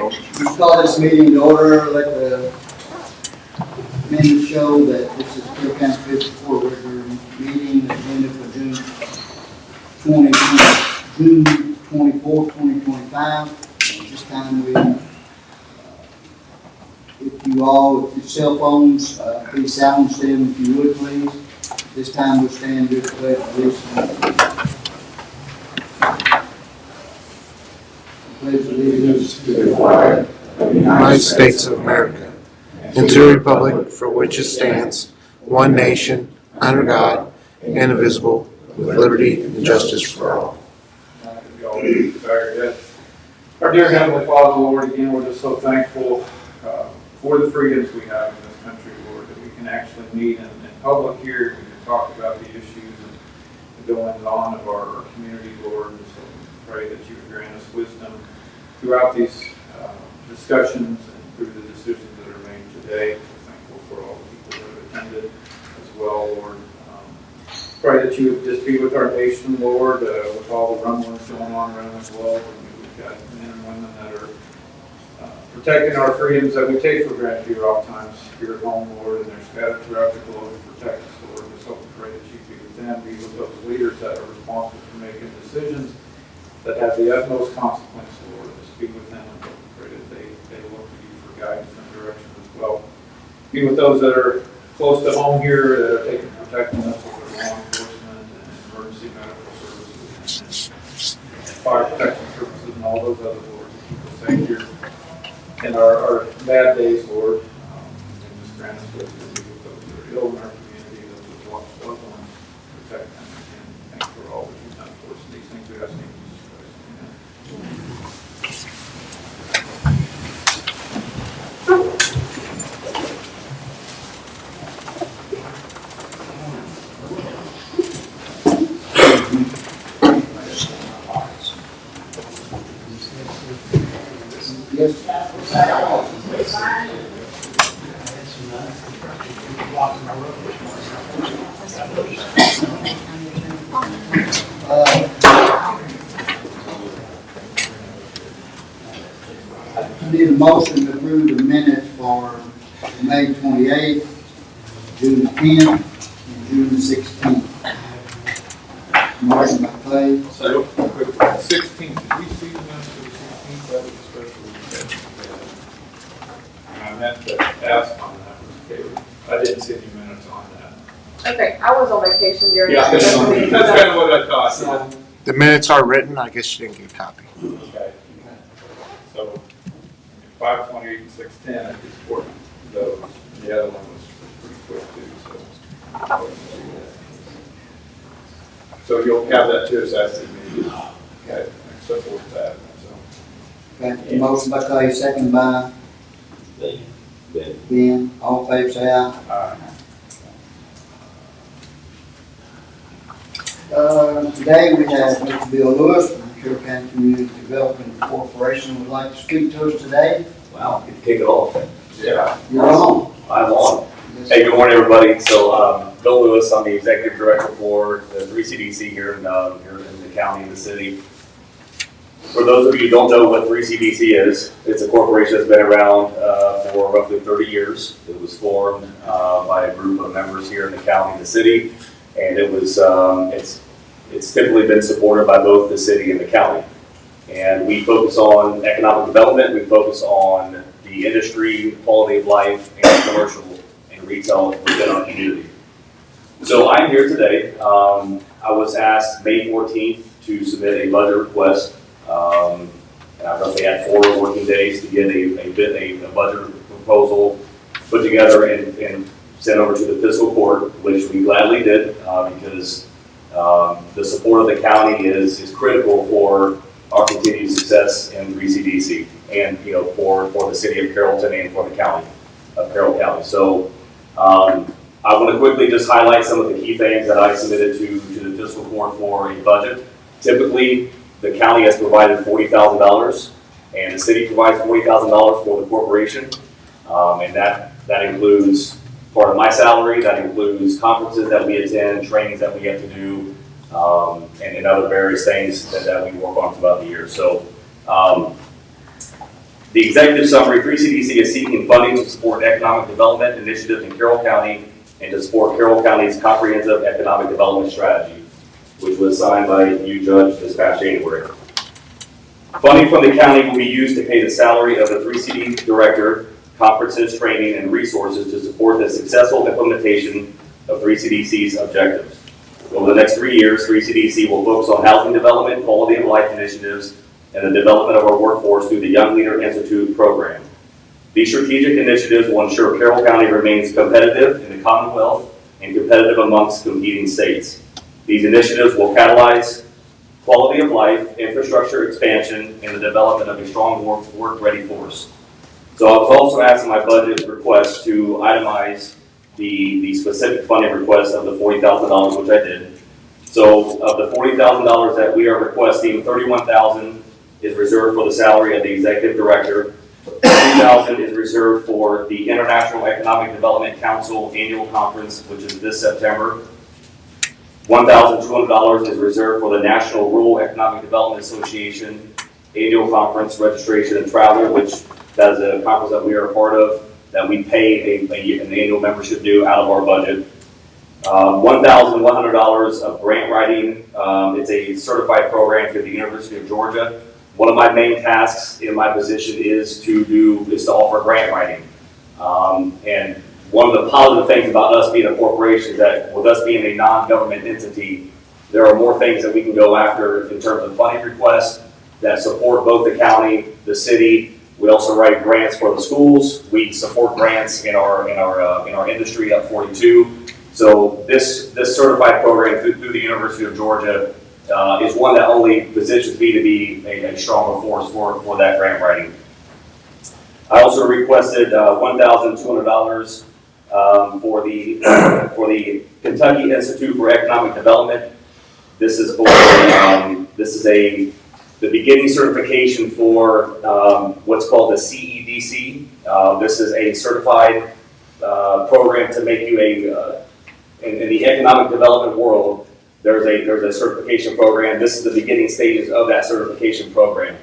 We call this meeting to order. Let the minutes show that this is Carroll County Fiscal regular meeting agenda for June 24th, 2025. At this time, if you all, with your cell phones, please silence them if you would, please. At this time, we'll stand to the pledge of allegiance. Pledge allegiance to the flag of the United States of America, and to the republic for which it stands, one nation, under God, indivisible, with liberty and justice for all. Our dear Heavenly Father, Lord, again, we're just so thankful for the freedoms we have in this country, Lord, that we can actually meet in public here. We can talk about the issues and the goings on of our community, Lord. And so we pray that you would grant us wisdom throughout these discussions and through the decisions that are made today. We're thankful for all the people that have attended as well, Lord. Pray that you would just be with our nation, Lord, with all the rumblings going on around the globe. And we've got men and women that are protecting our freedoms that we take for granted here oftentimes here at home, Lord, and they're scattered throughout the globe to protect us, Lord. We so pray that you be with them, be with those leaders that are responsible for making decisions that have the utmost consequence, Lord. Just be with them, and we pray that they look to you for guidance and direction as well. Be with those that are close to home here that are protecting us with their law enforcement and emergency medical services and fire protection services and all those other, Lord, to keep us safe here in our bad days, Lord. And just grant us wisdom to be with those that are ill in our community, those that have lost loved ones, protect them, and thank you for all that you've done for us. These things we ask in Jesus Christ. Amen. I need a motion to approve the minutes for May 28th, June 10th, and June 16th. Motion by Clay. So, quick, 16th, did we see the minutes for the 16th? That was a special event. I meant to ask on that, okay. I didn't see any minutes on that. Okay, I was on vacation during Yeah, that. that's kind of what I thought. So, The minutes are written, I guess you didn't get a copy. okay. So, 5:28 and 6:10, I could support those. The other one was pretty quick too, so. So you'll have that too, so after the meeting. Okay, simple with that, so. Okay, motion by Clay, second by Ben. All in favor, say aye. Today we have Mr. Bill Lewis from the Carroll County Community Development Corporation would like to speak to us today. Wow, you can kick it off. Yeah. You're on. I'm on. Hey, good morning, everybody. So, Bill Lewis, I'm the executive director for the 3CDC here in the county and the city. For those of you who don't know what 3CDC is, it's a corporation that's been around for roughly 30 years. It was formed by a group of members here in the county and the city, and it was it's typically been supported by both the city and the county. And we focus on economic development, we focus on the industry, quality of life, and commercial and retail within our community. So I'm here today. I was asked May 14th to submit a budget request. And I roughly had 4 working days to get a budget proposal put together and sent over to the fiscal court, which we gladly did because the support of the county is critical for our continued success in 3CDC and for the city of Carrollton and for the county of Carroll County. So I want to quickly just highlight some of the key things that I submitted to the fiscal court for a budget. Typically, the county has provided $40,000 and the city provides $40,000 for the corporation, and that includes part of my salary, that includes conferences that we attend, trainings that we have to do, and other various things that we work on throughout the year. So The executive summary, 3CDC is seeking funding to support economic development initiatives in Carroll County and to support Carroll County's comprehensive economic development strategy, which was signed by you, Judge, this past January. Funding from the county will be used to pay the salary of the 3CD director, conferences, training, and resources to support the successful implementation of 3CDC's objectives. Over the next 3 years, 3CDC will focus on housing development, quality of life initiatives, and the development of our workforce through the Young Leader Institute program. These strategic initiatives will ensure Carroll County remains competitive in the Commonwealth and competitive amongst competing states. These initiatives will catalyze quality of life, infrastructure expansion, and the development of a strong work-ready force. So I was also asked in my budget request to itemize the specific funding request of the $40,000, which I did. So of the $40,000 that we are requesting, $31,000 is reserved for the salary of the executive director. $2,000 is reserved for the International Economic Development Council annual conference, which is this September. $1,200 is reserved for the National Rural Economic Development Association annual conference registration and travel, which that is a conference that we are a part of, that we pay an annual membership due out of our budget. $1,100 of grant writing. It's a certified program through the University of Georgia. One of my main tasks in my position is to offer grant writing. And one of the positive things about us being a corporation is that with us being a non-government entity, there are more things that we can go after in terms of funding requests that support both the county, the city. We also write grants for the schools. We support grants in our industry up 42. So this certified program through the University of Georgia is one that only positions me to be a stronger force for that grant writing. I also requested $1,200 for the Kentucky Institute for Economic Development. This is for the beginning certification for what's called the CEDC. This is a certified program to make you in the economic development world. There's a certification program. This is the beginning stages of that certification program.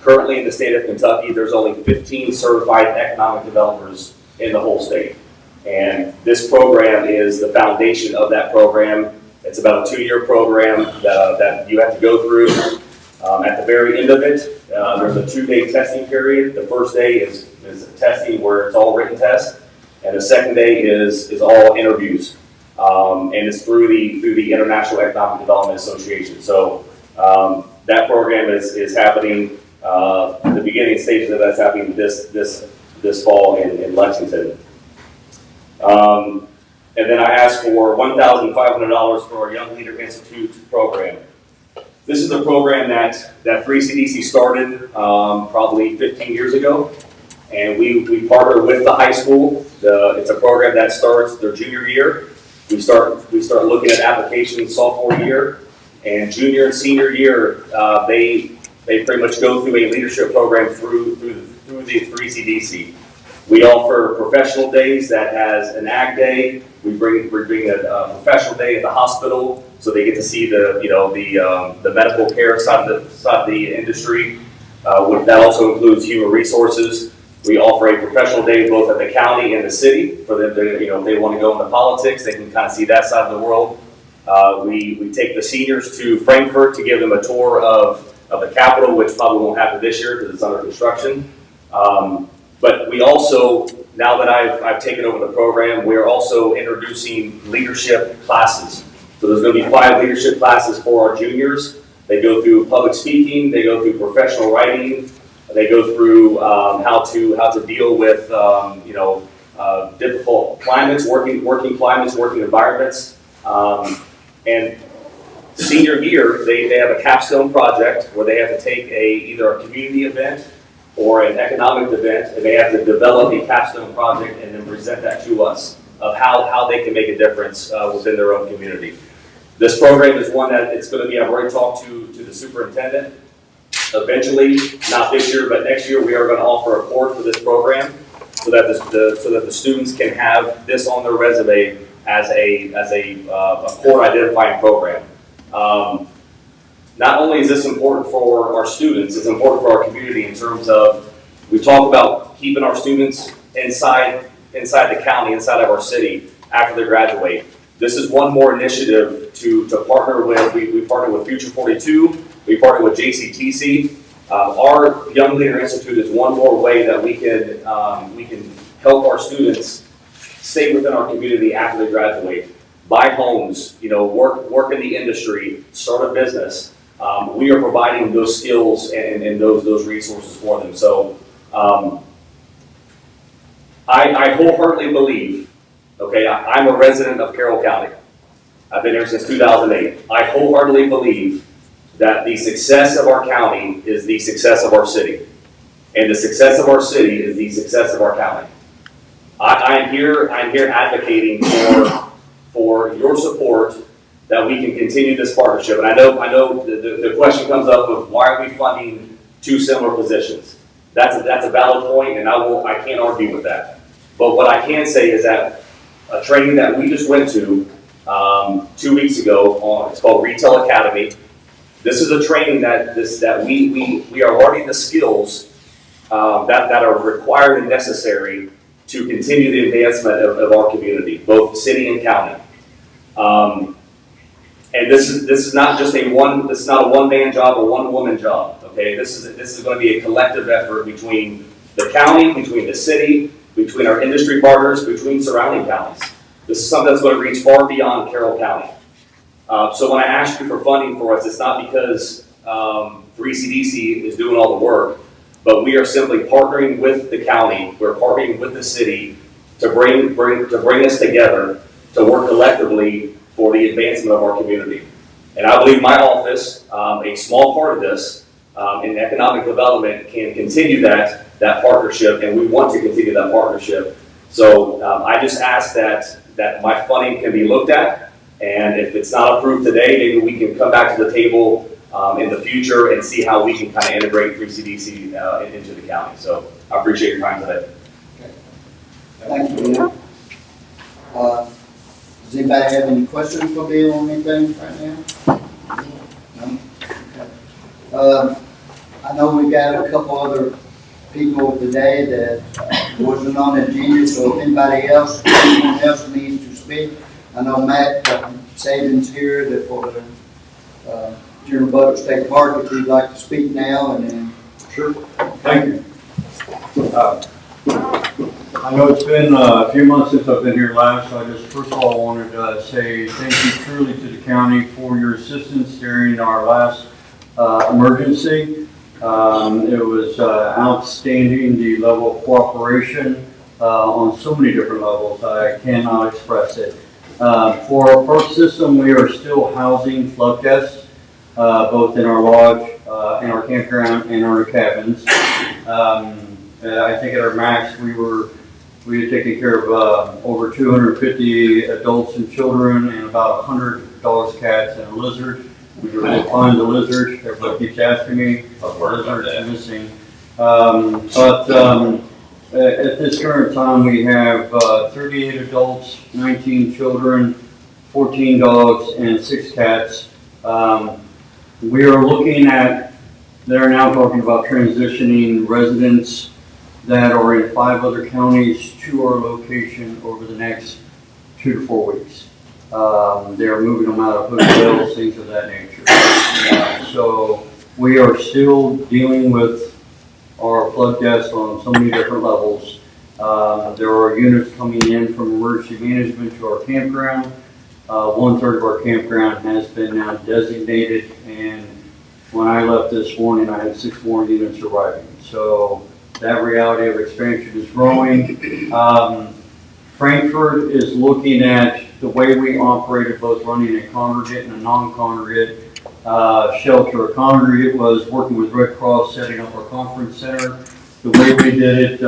Currently in the state of Kentucky, there's only 15 certified economic developers in the whole state. And this program is the foundation of that program. It's about a 2-year program that you have to go through. At the very end of it, there's a 2-day testing period. The first day is testing where it's all written tests, and the second day is all interviews. And it's through the International Economic Development Association. So that program is happening. The beginning stages of that's happening this fall in Lexington. And then I asked for $1,500 for our Young Leader Institute program. This is a program that 3CDC started probably 15 years ago, and we partner with the high school. It's a program that starts their junior year. We start looking at applications sophomore year, and junior and senior year they pretty much go through a leadership program through the 3CDC. We offer professional days that has an ag day. We bring a professional day at the hospital, so they get to see the medical care side of the industry. That also includes human resources. We offer a professional day both at the county and the city for them to, if they want to go into politics, they can kind of see that side of the world. We take the seniors to Frankfurt to give them a tour of the Capitol, which probably won't happen this year because it's under construction. But we also, now that I've taken over the program, we're also introducing leadership classes. So there's going to be 5 leadership classes for our juniors. They go through public speaking, they go through professional writing, they go through how to deal with difficult climates, working climates, working environments. And senior year, they have a capstone project where they have to take either a community event or an economic event, and they have to develop a capstone project and then present that to us of how they can make a difference within their own community. This program is one that it's going to be, I've already talked to the superintendent. Eventually, not this year, but next year, we are going to offer a course for this program so that the students can have this on their resume as a core identifying program. Not only is this important for our students, it's important for our community in terms of We talk about keeping our students inside the county, inside of our city after they graduate. This is one more initiative to partner with. We partner with Future 42. We partner with JCTC. Our Young Leader Institute is one more way that we can help our students stay within our community after they graduate. Buy homes, work in the industry, start a business. We are providing those skills and those resources for them. So I wholeheartedly believe, I'm a resident of Carroll County. I've been here since 2008. I wholeheartedly believe that the success of our county is the success of our city. And the success of our city is the success of our county. I'm here advocating for your support that we can continue this partnership. And I know the question comes up of why are we funding two similar positions? That's a valid point, and I can't argue with that. But what I can say is that a training that we just went to 2 weeks ago it's called Retail Academy. This is a training that we are learning the skills that are required and necessary to continue the advancement of our community, both city and county. And this is not just a one-man job or one-woman job. Okay, this is going to be a collective effort between the county, between the city, between our industry partners, between surrounding counties. This is something that's going to reach far beyond Carroll County. So when I ask you for funding for us, it's not because 3CDC is doing all the work, but we are simply partnering with the county. We're partnering with the city to bring us together to work collectively for the advancement of our community. And I believe my office, a small part of this, in economic development, can continue that partnership, and we want to continue that partnership. So I just ask that my funding can be looked at, and if it's not approved today, maybe we can come back to the table in the future and see how we can kind of integrate 3CDC into the county. So I appreciate your time today. Okay. Thank you, Bill. Does anybody have any questions for Bill on anything right now? No? Okay. I know we got a couple other people today that wasn't on the agenda, so if anyone else needs to speak, I know Matt Saban's here that for the General Butler State Park, if you'd like to speak now, and then. Sure. Thank you. I know it's been a few months since I've been here last, so I just first of all wanted to say thank you truly to the county for your assistance during our last emergency. It was outstanding, the level of cooperation on so many different levels. I cannot express it. For our park system, we are still housing flood guests, both in our lodge, in our campground, and our cabins. I think at our max, we had taken care of over 250 adults and children, and about 100 dogs, cats, and a lizard. We were able to find the lizard. Everybody keeps asking me, the lizard is missing. At this current time, we have 38 adults, 19 children, 14 dogs, and 6 cats. We are looking at, they're now talking about transitioning residents that are in 5 other counties to our location over the next 2 to 4 weeks. They're moving them out of hotels, things of that nature. So we are still dealing with our flood guests on so many different levels. There are units coming in from emergency management to our campground. 1/3 of our campground has been now designated, and when I left this morning, I had 6 more units arriving. So that reality of expansion is growing. Frankfurt is looking at the way we operated, both running a congregate and a non-congregate shelter. A congregate was working with Red Cross, setting up our conference center. The way we did it,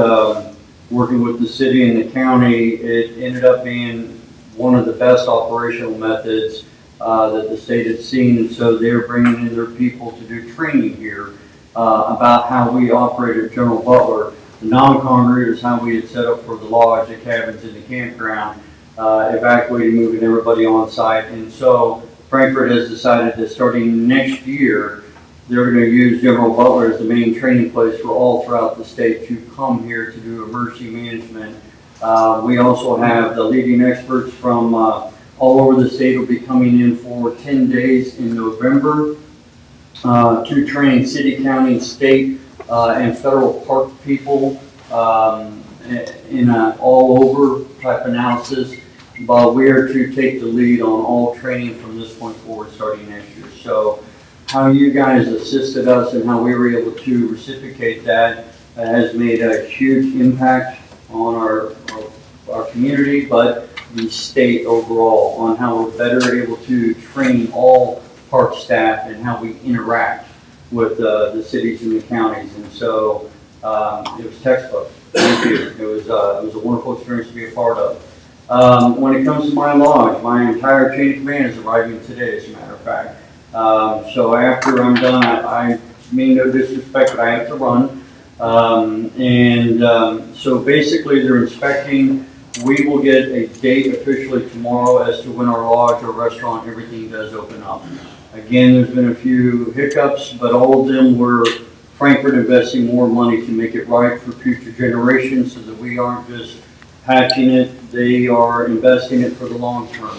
working with the city and the county, it ended up being one of the best operational methods that the state had seen. And so they're bringing in their people to do training here about how we operate at General Butler. The non-congregate is how we had set up for the lodge, the cabins, and the campground, evacuating, moving everybody on site. And so Frankfurt has decided that starting next year, they're going to use General Butler as the main training place for all throughout the state to come here to do emergency management. We also have the leading experts from all over the state will be coming in for 10 days in November to train city, county, state, and federal park people in an all-over type analysis. But we are to take the lead on all training from this point forward starting next year. So how you guys assisted us and how we were able to reciprocate that has made a huge impact on our community, but the state overall, on how we're better able to train all park staff and how we interact with the cities and the counties. And so it was textbook. Thank you. It was a wonderful experience to be a part of. When it comes to my lodge, my entire chain of command is arriving today, as a matter of fact. So after I'm done, I mean no disrespect, but I have to run. So basically they're inspecting. We will get a date officially tomorrow as to when our lodge or restaurant, everything does open up. Again, there's been a few hiccups, but all of them were Frankfurt investing more money to make it right for future generations so that we aren't just patching it. They are investing it for the long term.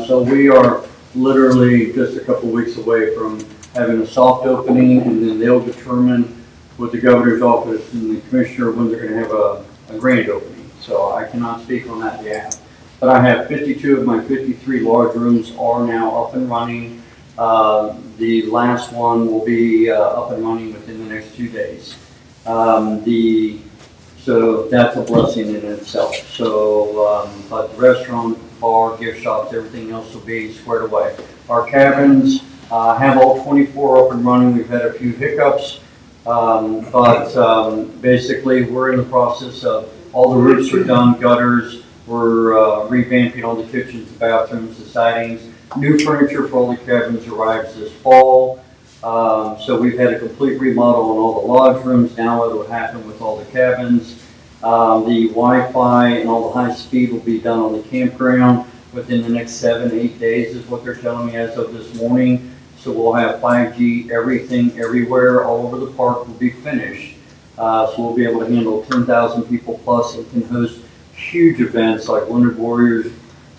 So we are literally just a couple weeks away from having a soft opening, and then they'll determine with the governor's office and the commissioner when they're going to have a grand opening. So I cannot speak on that behalf. But I have 52 of my 53 large rooms are now up and running. The last one will be up and running within the next 2 days. So that's a blessing in itself. So, but the restaurant, bar, gift shops, everything else will be squared away. Our cabins have all 24 up and running. We've had a few hiccups, but basically we're in the process of all the roofs are done, gutters. We're revamping all the kitchens, the bathrooms, the sidings. New furniture for all the cabins arrives this fall. So we've had a complete remodel on all the lodge rooms. Now it will happen with all the cabins. The Wi-Fi and all the high speed will be done on the campground within the next 7-8 days is what they're telling me as of this morning. So we'll have 5G, everything, everywhere, all over the park will be finished. So we'll be able to handle 10,000 people plus and can host huge events like Wounded Warriors,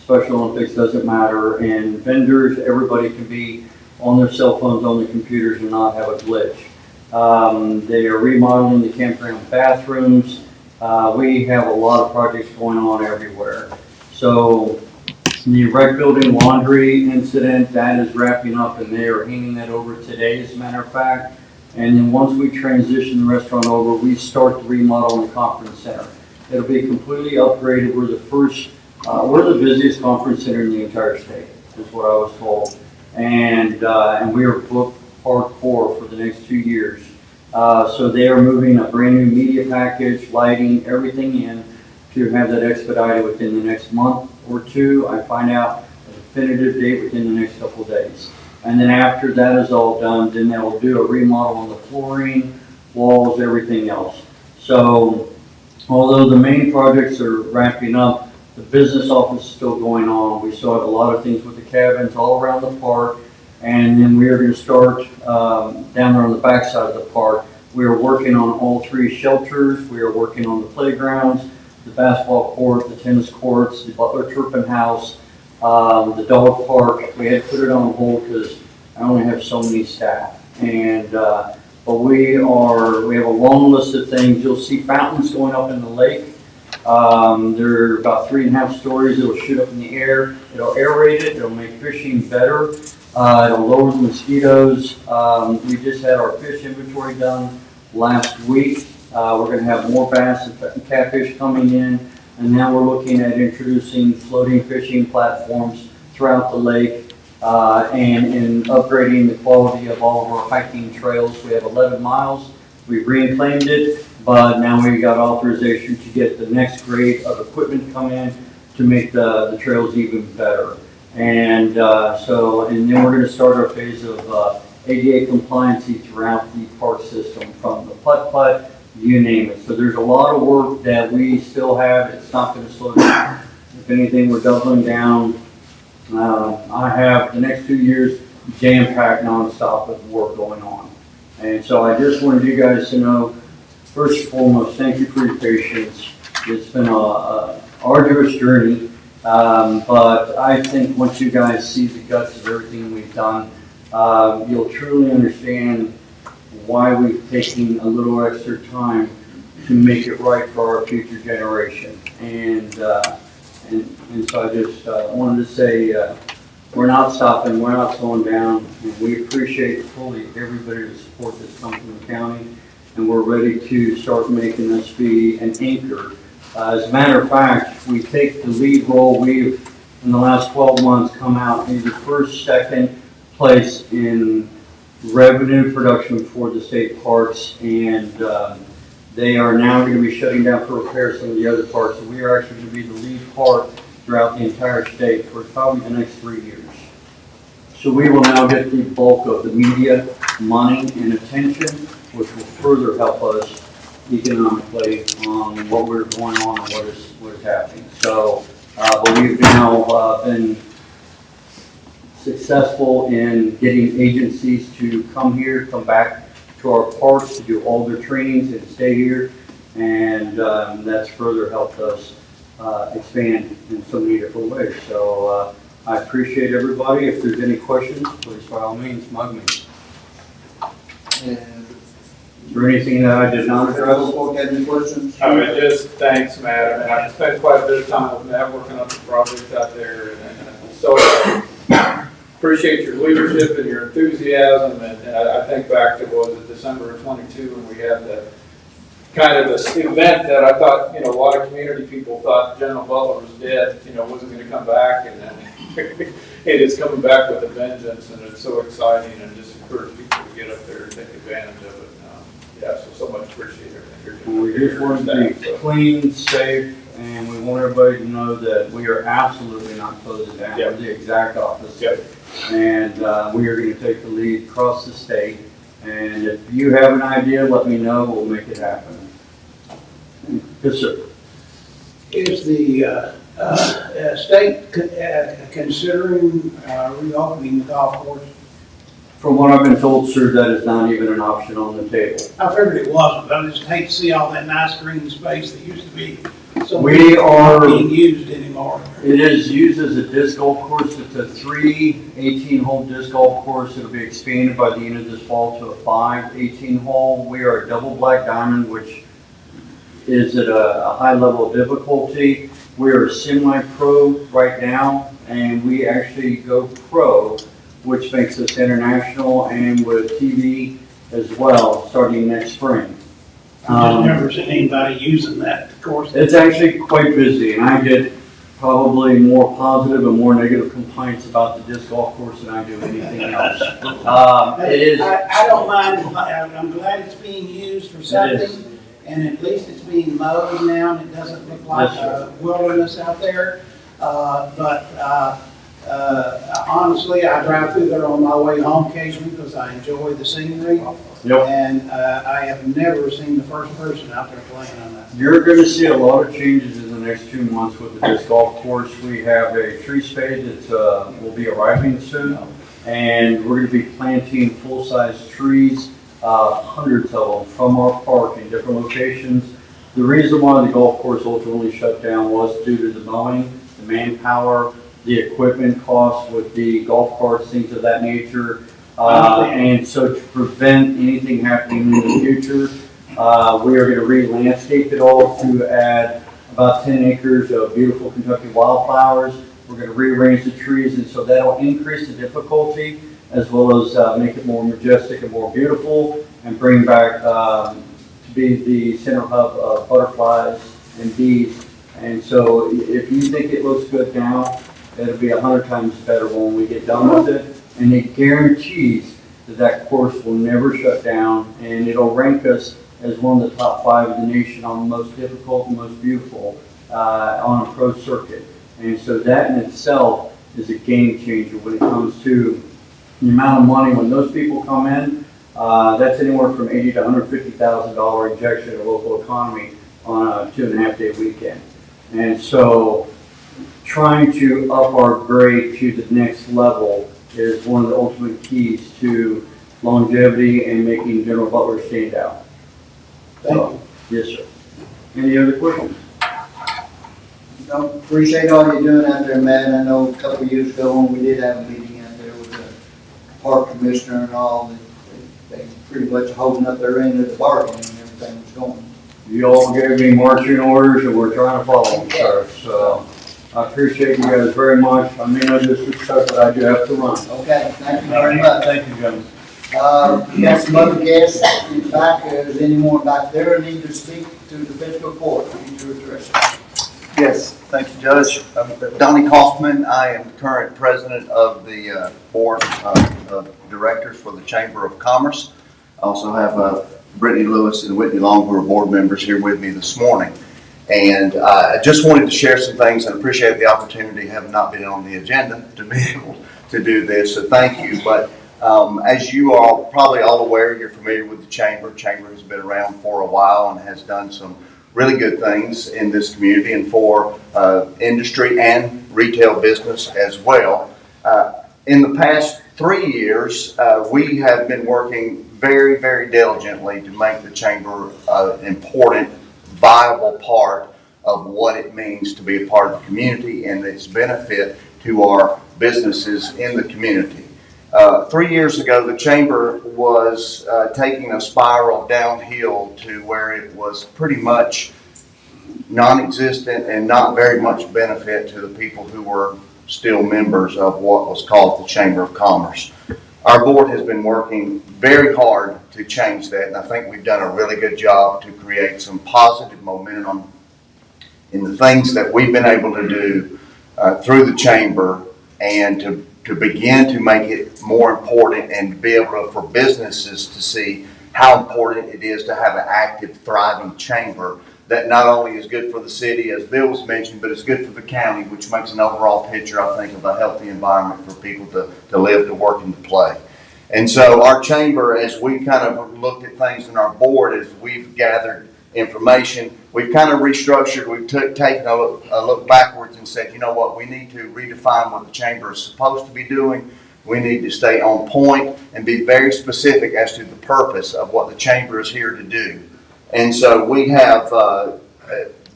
Special Olympics, doesn't matter, and vendors, everybody can be on their cell phones, on their computers, and not have a glitch. They are remodeling the campground bathrooms. We have a lot of projects going on everywhere. So the rec building laundry incident, that is wrapping up, and they are handing that over today, as a matter of fact. And then once we transition the restaurant over, we start the remodel in the conference center. It'll be completely upgraded. We're the busiest conference center in the entire state, is what I was told. And we are booked hardcore for the next 2 years. So they are moving a brand new media package, lighting, everything in to have that expedited within the next month or two. I find out a definitive date within the next couple of days. And then after that is all done, then they will do a remodel on the flooring, walls, everything else. So although the main projects are wrapping up, the business office is still going on. We still have a lot of things with the cabins all around the park. And then we are going to start down there on the backside of the park. We are working on all 3 shelters. We are working on the playgrounds, the basketball court, the tennis courts, the Butler Turpin House, the dog park. We had to put it on hold because I only have so many staff. And but we have a long list of things. You'll see fountains going up in the lake. They're about 3.5 stories. It'll shoot up in the air. It'll aerate it. It'll make fishing better. It'll lower the mosquitoes. We just had our fish inventory done last week. We're going to have more bass and catfish coming in. And now we're looking at introducing floating fishing platforms throughout the lake and in upgrading the quality of all of our hiking trails. We have 11 miles. We've reclaimed it, but now we got authorization to get the next grade of equipment come in to make the trails even better. And and then we're going to start our phase of ADA compliancy throughout the park system, from the putt-putt, you name it. So there's a lot of work that we still have. It's not going to slow down. If anything, we're doubling down. I have the next 2 years jam-packed nonstop with work going on. And so I just wanted you guys to know, first and foremost, thank you for your patience. It's been a arduous journey, but I think once you guys see the guts of everything we've done, you'll truly understand why we've taken a little extra time to make it right for our future generation. And so I just wanted to say, we're not stopping, we're not slowing down, and we appreciate fully everybody to support this come from the county, and we're ready to start making this be an anchor. As a matter of fact, we take the lead role. We've, in the last 12 months, come out in the first, second place in revenue production for the state parks, and they are now going to be shutting down for repair some of the other parks. So we are actually going to be the lead park throughout the entire state for probably the next 3 years. So we will now get the bulk of the media, money, and attention, which will further help us economically on what we're going on and what is happening. So, but we've now been successful in getting agencies to come here, come back to our parks to do all their trainings and stay here, and that's further helped us expand in so many different ways. So I appreciate everybody. If there's any questions, please by all means mug me. Is there anything that I did not address? Any questions? I mean, just thanks, Matt. I mean, I've spent quite a bit of time with Matt working on the projects out there, and so appreciate your leadership and your enthusiasm. And I think back to, what was it, December of 22, when we had the kind of this event that I thought, a lot of community people thought General Butler was dead, wasn't going to come back, and then it is coming back with a vengeance, and it's so exciting, and just encourage people to get up there and take advantage of it. Yeah, so much appreciate everything you're doing. We just want to be clean, safe, and we want everybody to know that we are absolutely not closing down. Yep. We're the exact opposite. Yep. And we are going to take the lead across the state. And if you have an idea, let me know. We'll make it happen. Yes, sir. Is the state considering reopening the golf course? From what I've been told, sir, that is not even an option on the table. I figured it wasn't, but I just hate to see all that nice green space that used to be so We are not being used anymore. It is used as a disc golf course. It's a 18-hole disc golf course. It'll be expanded by the end of this fall to a 18-hole. We are a double black diamond, which is at a high level of difficulty. We are semi-pro right now, and we actually go pro, which makes us international and with TV as well, starting next spring. I've never seen anybody using that course. It's actually quite busy, and I get probably more positive and more negative complaints about the disc golf course than I do anything else. It is. I don't mind. I'm glad it's being used for something, and at least it's being mowed now, and it doesn't look like wilderness out there. Honestly, I drive through there on my way home occasionally because I enjoy the scenery. Yep. And I have never seen the first person out there playing on that. You're going to see a lot of changes in the next 2 months with the disc golf course. We have a tree spade that will be arriving soon, and we're going to be planting full-size trees, hundreds of them, from our park in different locations. The reason why the golf course ultimately shut down was due to the mowing, the manpower, the equipment costs with the golf carts, things of that nature. And so to prevent anything happening in the future, we are going to re-landscape it all to add about 10 acres of beautiful Kentucky wildflowers. We're going to rearrange the trees, and so that'll increase the difficulty as well as make it more majestic and more beautiful, and bring back to be the center hub of butterflies and bees. And so if you think it looks good now, it'll be 100 times better when we get done with it. And it guarantees that that course will never shut down, and it'll rank us as one of the top 5 in the nation on the most difficult and most beautiful on a pro circuit. And so that in itself is a game changer when it comes to the amount of money. When those people come in, that's anywhere from $80,000 to $150,000 injection in the local economy on a 2.5-day weekend. And so trying to up our grade to the next level is one of the ultimate keys to longevity and making General Butler stand out. Thank you. Yes, sir. Any other questions? No, appreciate all you're doing out there, man. I know a couple of years ago when we did have a meeting out there with the park commissioner and all, they pretty much holding up their end of the bargain and everything was going. You all gave me marching orders and we're trying to follow them, sir. So I appreciate you guys very much. I mean, I disrespect, but I do have to run. Okay, thank you very much. Thank you, gentlemen. We got some other guests in back. Is anyone back there need to speak to the fiscal court? Need to address it? Yes, thank you, Judge. I'm Donnie Kaufman. I am the current president of the board of directors for the Chamber of Commerce. I also have Brittany Lewis and Whitney Long, who are board members, here with me this morning. And I just wanted to share some things and appreciate the opportunity, having not been on the agenda, to be able to do this. So thank you. But as you are probably all aware, you're familiar with the Chamber. Chamber has been around for a while and has done some really good things in this community and for industry and retail business as well. In the past 3 years, we have been working very, very diligently to make the Chamber an important, viable part of what it means to be a part of the community and its benefit to our businesses in the community. 3 years ago, the Chamber was taking a spiral downhill to where it was pretty much non-existent and not very much benefit to the people who were still members of what was called the Chamber of Commerce. Our board has been working very hard to change that, and I think we've done a really good job to create some positive momentum in the things that we've been able to do through the Chamber, and to begin to make it more important and to be able for businesses to see how important it is to have an active, thriving chamber that not only is good for the city, as Bill was mentioned, but it's good for the county, which makes an overall picture, I think, of a healthy environment for people to live, to work, and to play. And so our chamber, as we kind of looked at things in our board, as we've gathered information, we've kind of restructured, we've taken a look backwards and said, you know what, we need to redefine what the chamber is supposed to be doing. We need to stay on point and be very specific as to the purpose of what the chamber is here to do. And so we have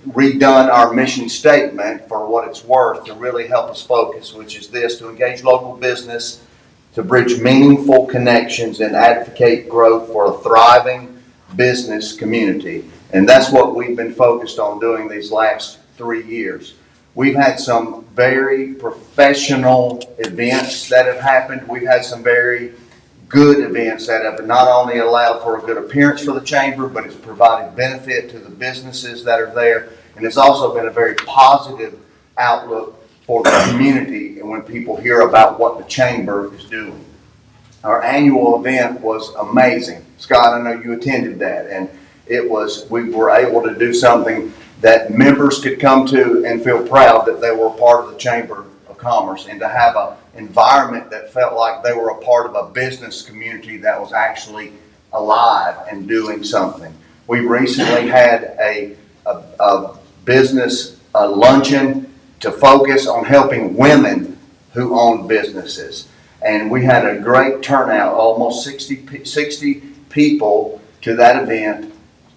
redone our mission statement for what it's worth to really help us focus, which is this: to engage local business, to bridge meaningful connections and advocate growth for a thriving business community. And that's what we've been focused on doing these last 3 years. We've had some very professional events that have happened. We've had some very good events that have not only allowed for a good appearance for the chamber, but it's provided benefit to the businesses that are there. And it's also been a very positive outlook for the community and when people hear about what the chamber is doing. Our annual event was amazing. Scott, I know you attended that, and we were able to do something that members could come to and feel proud that they were a part of the Chamber of Commerce, and to have an environment that felt like they were a part of a business community that was actually alive and doing something. We recently had a business luncheon to focus on helping women who own businesses. And we had a great turnout, almost 60 people to that event.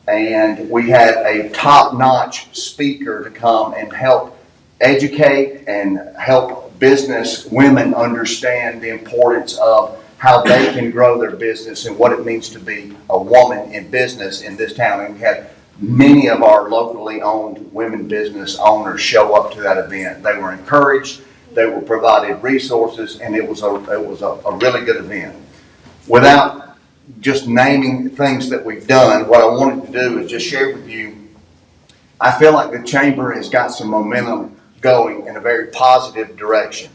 And we had a top-notch speaker to come and help educate and help business women understand the importance of how they can grow their business and what it means to be a woman in business in this town. And we had many of our locally owned women business owners show up to that event. They were encouraged, they were provided resources, and it was a really good event. Without just naming things that we've done, what I wanted to do is just share with you, I feel like the chamber has got some momentum going in a very positive direction.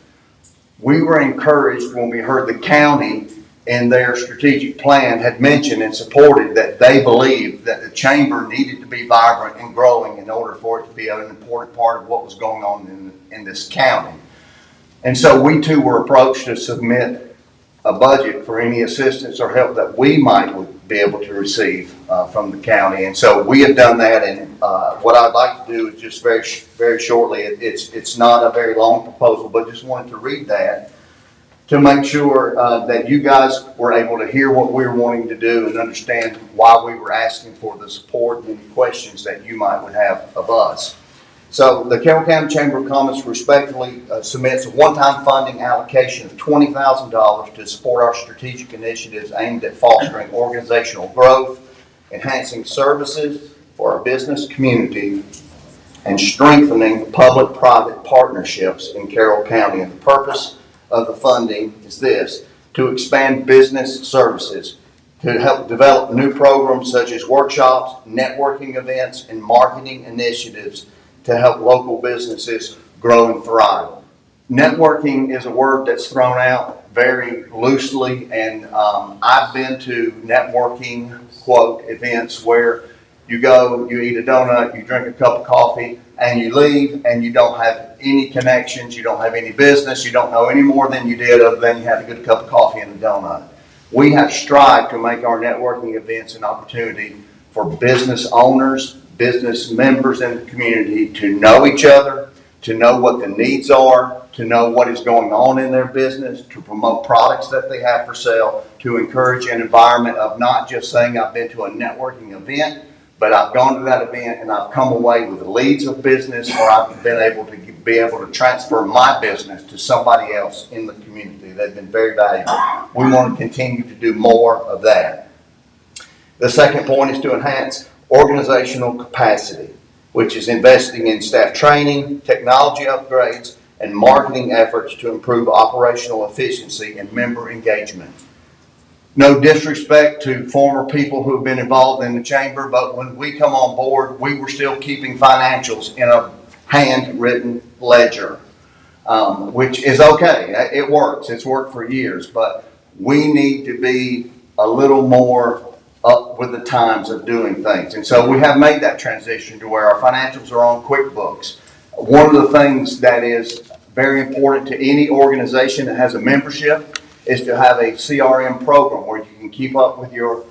We were encouraged when we heard the county in their strategic plan had mentioned and supported that they believed that the chamber needed to be vibrant and growing in order for it to be an important part of what was going on in this county. And so we too were approached to submit a budget for any assistance or help that we might be able to receive from the county. And so we have done that, and what I'd like to do is just very shortly, it's not a very long proposal, but just wanted to read that. to make sure that you guys were able to hear what we were wanting to do and understand why we were asking for the support and any questions that you might would have of us. So the Carroll County Chamber of Commerce respectfully submits a one-time funding allocation of $20,000 to support our strategic initiatives aimed at fostering organizational growth, enhancing services for our business community, and strengthening public-private partnerships in Carroll County. And the purpose of the funding is this: to expand business services, to help develop new programs such as workshops, networking events, and marketing initiatives to help local businesses grow and thrive. Networking is a word that's thrown out very loosely, and I've been to networking, quote, events where you go, you eat a donut, you drink a cup of coffee, and you leave, and you don't have any connections, you don't have any business, you don't know any more than you did other than you had a good cup of coffee and a donut. We have strived to make our networking events an opportunity for business owners, business members in the community to know each other, to know what the needs are, to know what is going on in their business, to promote products that they have for sale, to encourage an environment of not just saying I've been to a networking event, but I've gone to that event and I've come away with leads of business, or I've been able to transfer my business to somebody else in the community. They've been very valuable. We want to continue to do more of that. The second point is to enhance organizational capacity, which is investing in staff training, technology upgrades, and marketing efforts to improve operational efficiency and member engagement. No disrespect to former people who have been involved in the chamber, but when we come on board, we were still keeping financials in a handwritten ledger, which is okay. It works. It's worked for years, but we need to be a little more up with the times of doing things. And so we have made that transition to where our financials are on QuickBooks. One of the things that is very important to any organization that has a membership is to have a CRM program where you can keep up with your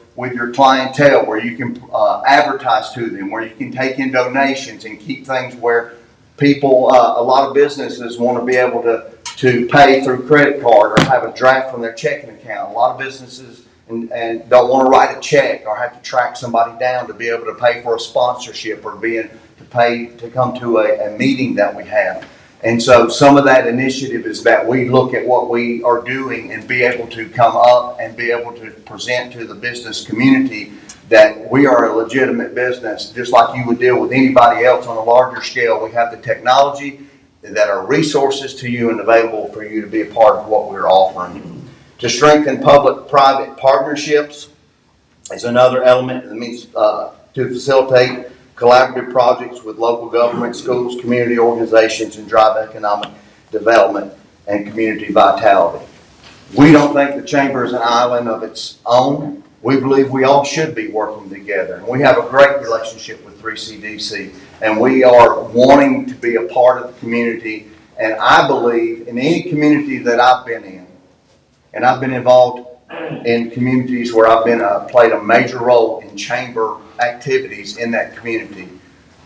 clientele, where you can advertise to them, where you can take in donations and keep things where people, a lot of businesses want to be able to pay through credit card or have a draft from their checking account. A lot of businesses and don't want to write a check or have to track somebody down to be able to pay for a sponsorship or to come to a meeting that we have. And so some of that initiative is that we look at what we are doing and be able to come up and be able to present to the business community that we are a legitimate business, just like you would deal with anybody else on a larger scale. We have the technology that are resources to you and available for you to be a part of what we're offering. To strengthen public-private partnerships is another element that means to facilitate collaborative projects with local government, schools, community organizations, and drive economic development and community vitality. We don't think the chamber is an island of its own. We believe we all should be working together. And we have a great relationship with 3CDC, and we are wanting to be a part of the community. And I believe in any community that I've been in, and I've been involved in communities where I've played a major role in chamber activities in that community.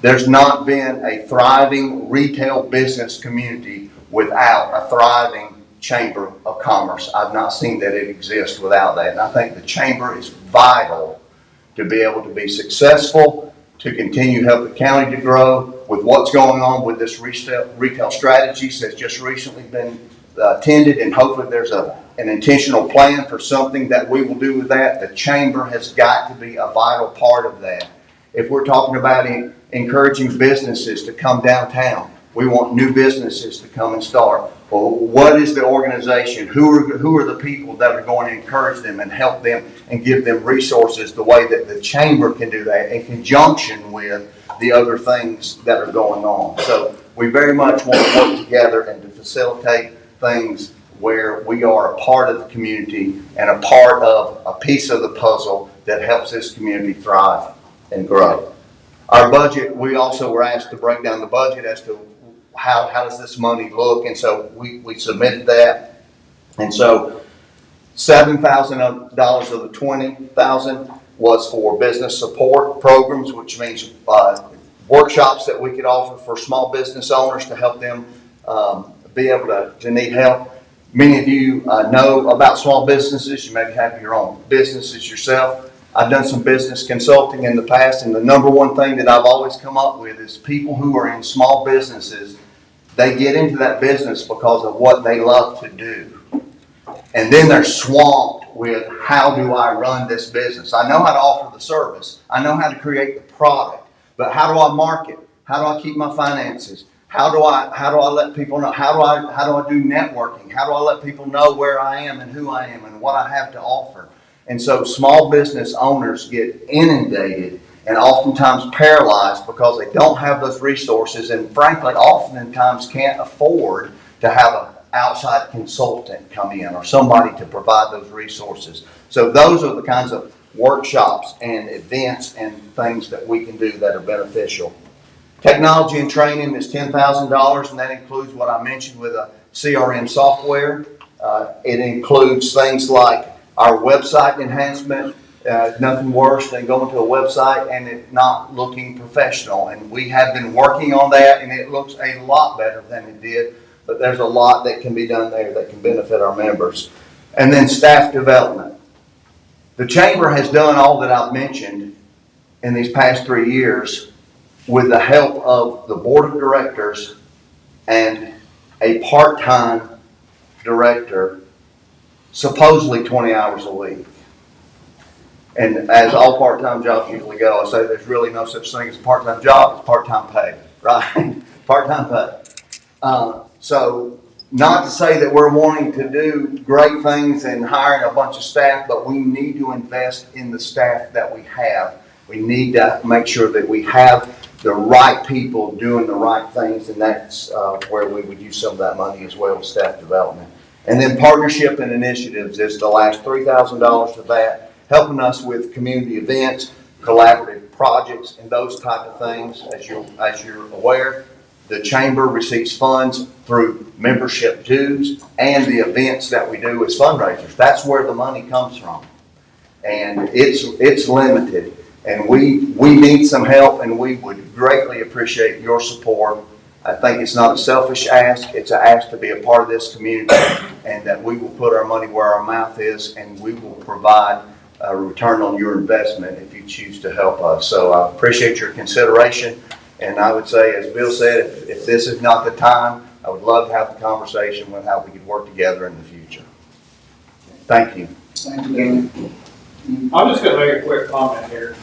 There's not been a thriving retail business community without a thriving chamber of commerce. I've not seen that it exists without that. And I think the chamber is vital to be able to be successful, to continue to help the county to grow with what's going on with this retail strategies that's just recently been attended, and hopefully there's an intentional plan for something that we will do with that. The chamber has got to be a vital part of that. If we're talking about encouraging businesses to come downtown, we want new businesses to come and start. Well, what is the organization? Who are the people that are going to encourage them and help them and give them resources the way that the chamber can do that in conjunction with the other things that are going on? So we very much want to work together and to facilitate things where we are a part of the community and a part of a piece of the puzzle that helps this community thrive and grow. Our budget, we also were asked to break down the budget as to how does this money look, and so we submitted that. And so $7,000 of the $20,000 was for business support programs, which means workshops that we could offer for small business owners to help them be able to need help. Many of you know about small businesses. You maybe have your own businesses yourself. I've done some business consulting in the past, and the number one thing that I've always come up with is people who are in small businesses, they get into that business because of what they love to do. And then they're swamped with, how do I run this business? I know how to offer the service. I know how to create the product. But how do I market? How do I keep my finances? How do I let people know? How do I do networking? How do I let people know where I am and who I am and what I have to offer? And so small business owners get inundated and oftentimes paralyzed because they don't have those resources, and frankly, oftentimes can't afford to have an outside consultant come in or somebody to provide those resources. So those are the kinds of workshops and events and things that we can do that are beneficial. Technology and training is $10,000, and that includes what I mentioned with a CRM software. It includes things like our website enhancement. Nothing worse than going to a website and it not looking professional. And we have been working on that, and it looks a lot better than it did. But there's a lot that can be done there that can benefit our members. And then staff development. The Chamber has done all that I've mentioned in these past 3 years with the help of the Board of Directors and a part-time director, supposedly 20 hours a week. And as all part-time jobs usually go, I say there's really no such thing as a part-time job, it's part-time pay, right? Part-time pay. So not to say that we're wanting to do great things and hiring a bunch of staff, but we need to invest in the staff that we have. We need to make sure that we have the right people doing the right things, and that's where we would use some of that money as well as staff development. And then partnership and initiatives is the last $3,000 of that, helping us with community events, collaborative projects, and those type of things. As you're aware, the Chamber receives funds through membership dues and the events that we do as fundraisers. That's where the money comes from. And it's limited. And we need some help, and we would greatly appreciate your support. I think it's not a selfish ask. It's an ask to be a part of this community, and that we will put our money where our mouth is, and we will provide a return on your investment if you choose to help us. So I appreciate your consideration. And I would say, as Bill said, if this is not the time, I would love to have the conversation with how we could work together in the future. Thank you. Thank you, Danny. I'm just gonna make a quick comment here.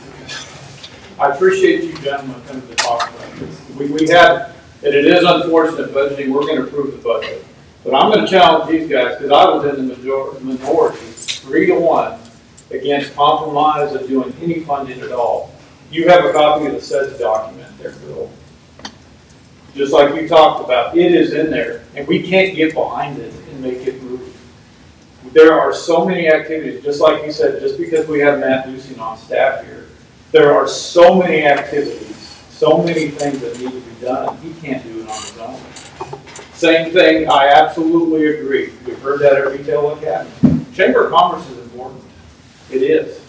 I appreciate you gentlemen coming to talk about this. We had, and it is unfortunate budgeting, we're gonna approve the budget. But I'm gonna challenge these guys, because I was in the minority, 3-1, against compromise of doing any funding at all. You have a copy of the SEDS document there, Bill. Just like you talked about, it is in there, and we can't get behind it and make it move. There are so many activities, just like you said, just because we have Matt Lucing on staff here, there are so many activities, so many things that need to be done, and he can't do it on his own. Same thing, I absolutely agree. We've heard that at Retail Academy. Chamber of Commerce is important. It is.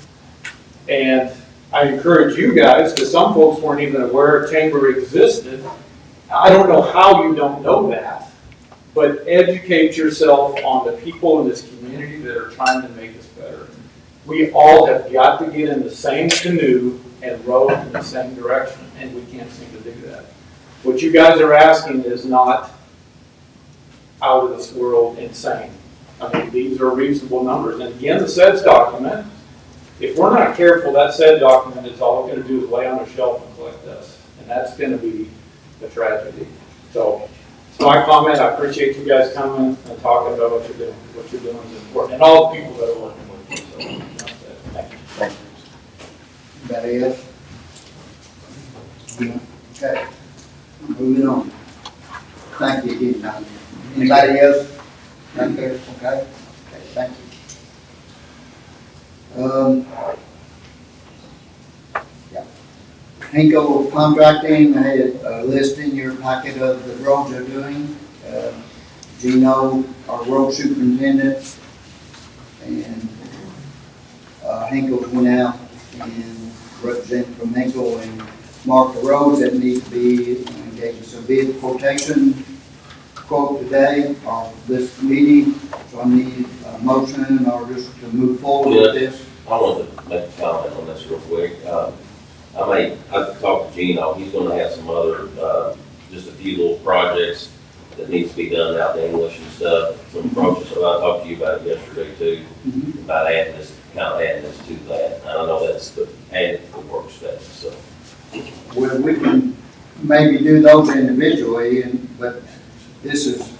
And I encourage you guys, because some folks weren't even aware a chamber existed. I don't know how you don't know that, but educate yourself on the people in this community that are trying to make us better. We all have got to get in the same canoe and row in the same direction, and we can't seem to do that. What you guys are asking is not out of this world insane. I mean, these are reasonable numbers. And again, the SEDS document, if we're not careful, that SED document is all we're going to do is lay on a shelf and collect this. And that's going to be a tragedy. So, it's my comment. I appreciate you guys coming and talking about what you're doing. What you're doing is important. And all the people that are working with you. So, thank you. Thank you. Anybody else? Okay. Moving on. Thank you again, Tom. Anybody else? Thank you. Okay. Okay, thank you. Yeah. Hinkle Contracting, I had a list in your packet of the roads they're doing. Gino, our road superintendent, and Hinkle went out and represented from Hinkle and marked the roads that need to be engaged. So bid quotation quote today, or this meeting, so I need a motion or just to move forward with this. I want to make a comment on this real quick. I've talked to Gino, he's gonna have some other, just a few little projects that needs to be done out in English and stuff, some approaches, so I talked to you about it yesterday too, about adding this to that. And I know that's the added to the work stuff, so. Well, we can maybe do those individually, but this is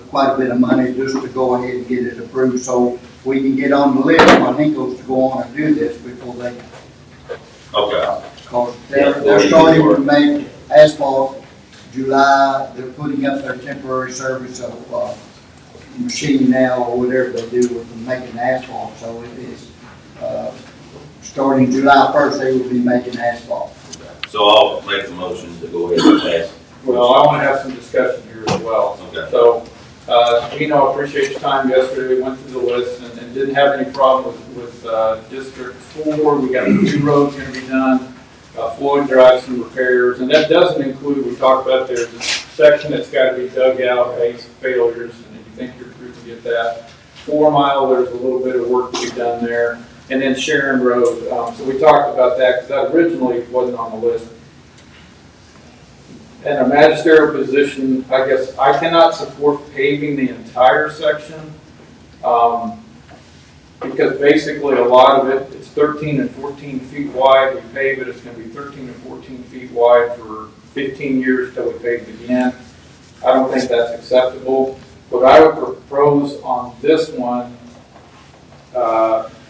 quite a bit of money just to go ahead and get it approved, so we can get on the list for Hinkles to go on and do this before they, Okay. because they're starting to make asphalt July, they're putting up their temporary service of machine now, or whatever they do with them making asphalt, so it is, starting July 1st, they will be making asphalt. So I'll make the motion to go ahead and pass. Well, I want to have some discussion here as well. Okay. So, Gino, I appreciate your time yesterday. We went through the list and didn't have any problem with District 4. We got the new roads going to be done. Floyd Drive, some repairs, and that doesn't include, we talked about there's a section that's got to be dug out, base failures, and if you think you're through to get that. 4 Mile, there's a little bit of work to be done there. And then Sharon Road, so we talked about that because that originally wasn't on the list. In a magisterial position, I guess I cannot support paving the entire section because basically a lot of it, it's 13 and 14 feet wide. We pave it, it's going to be 13 and 14 feet wide for 15 years till we pave it again. I don't think that's acceptable. What I would propose on this one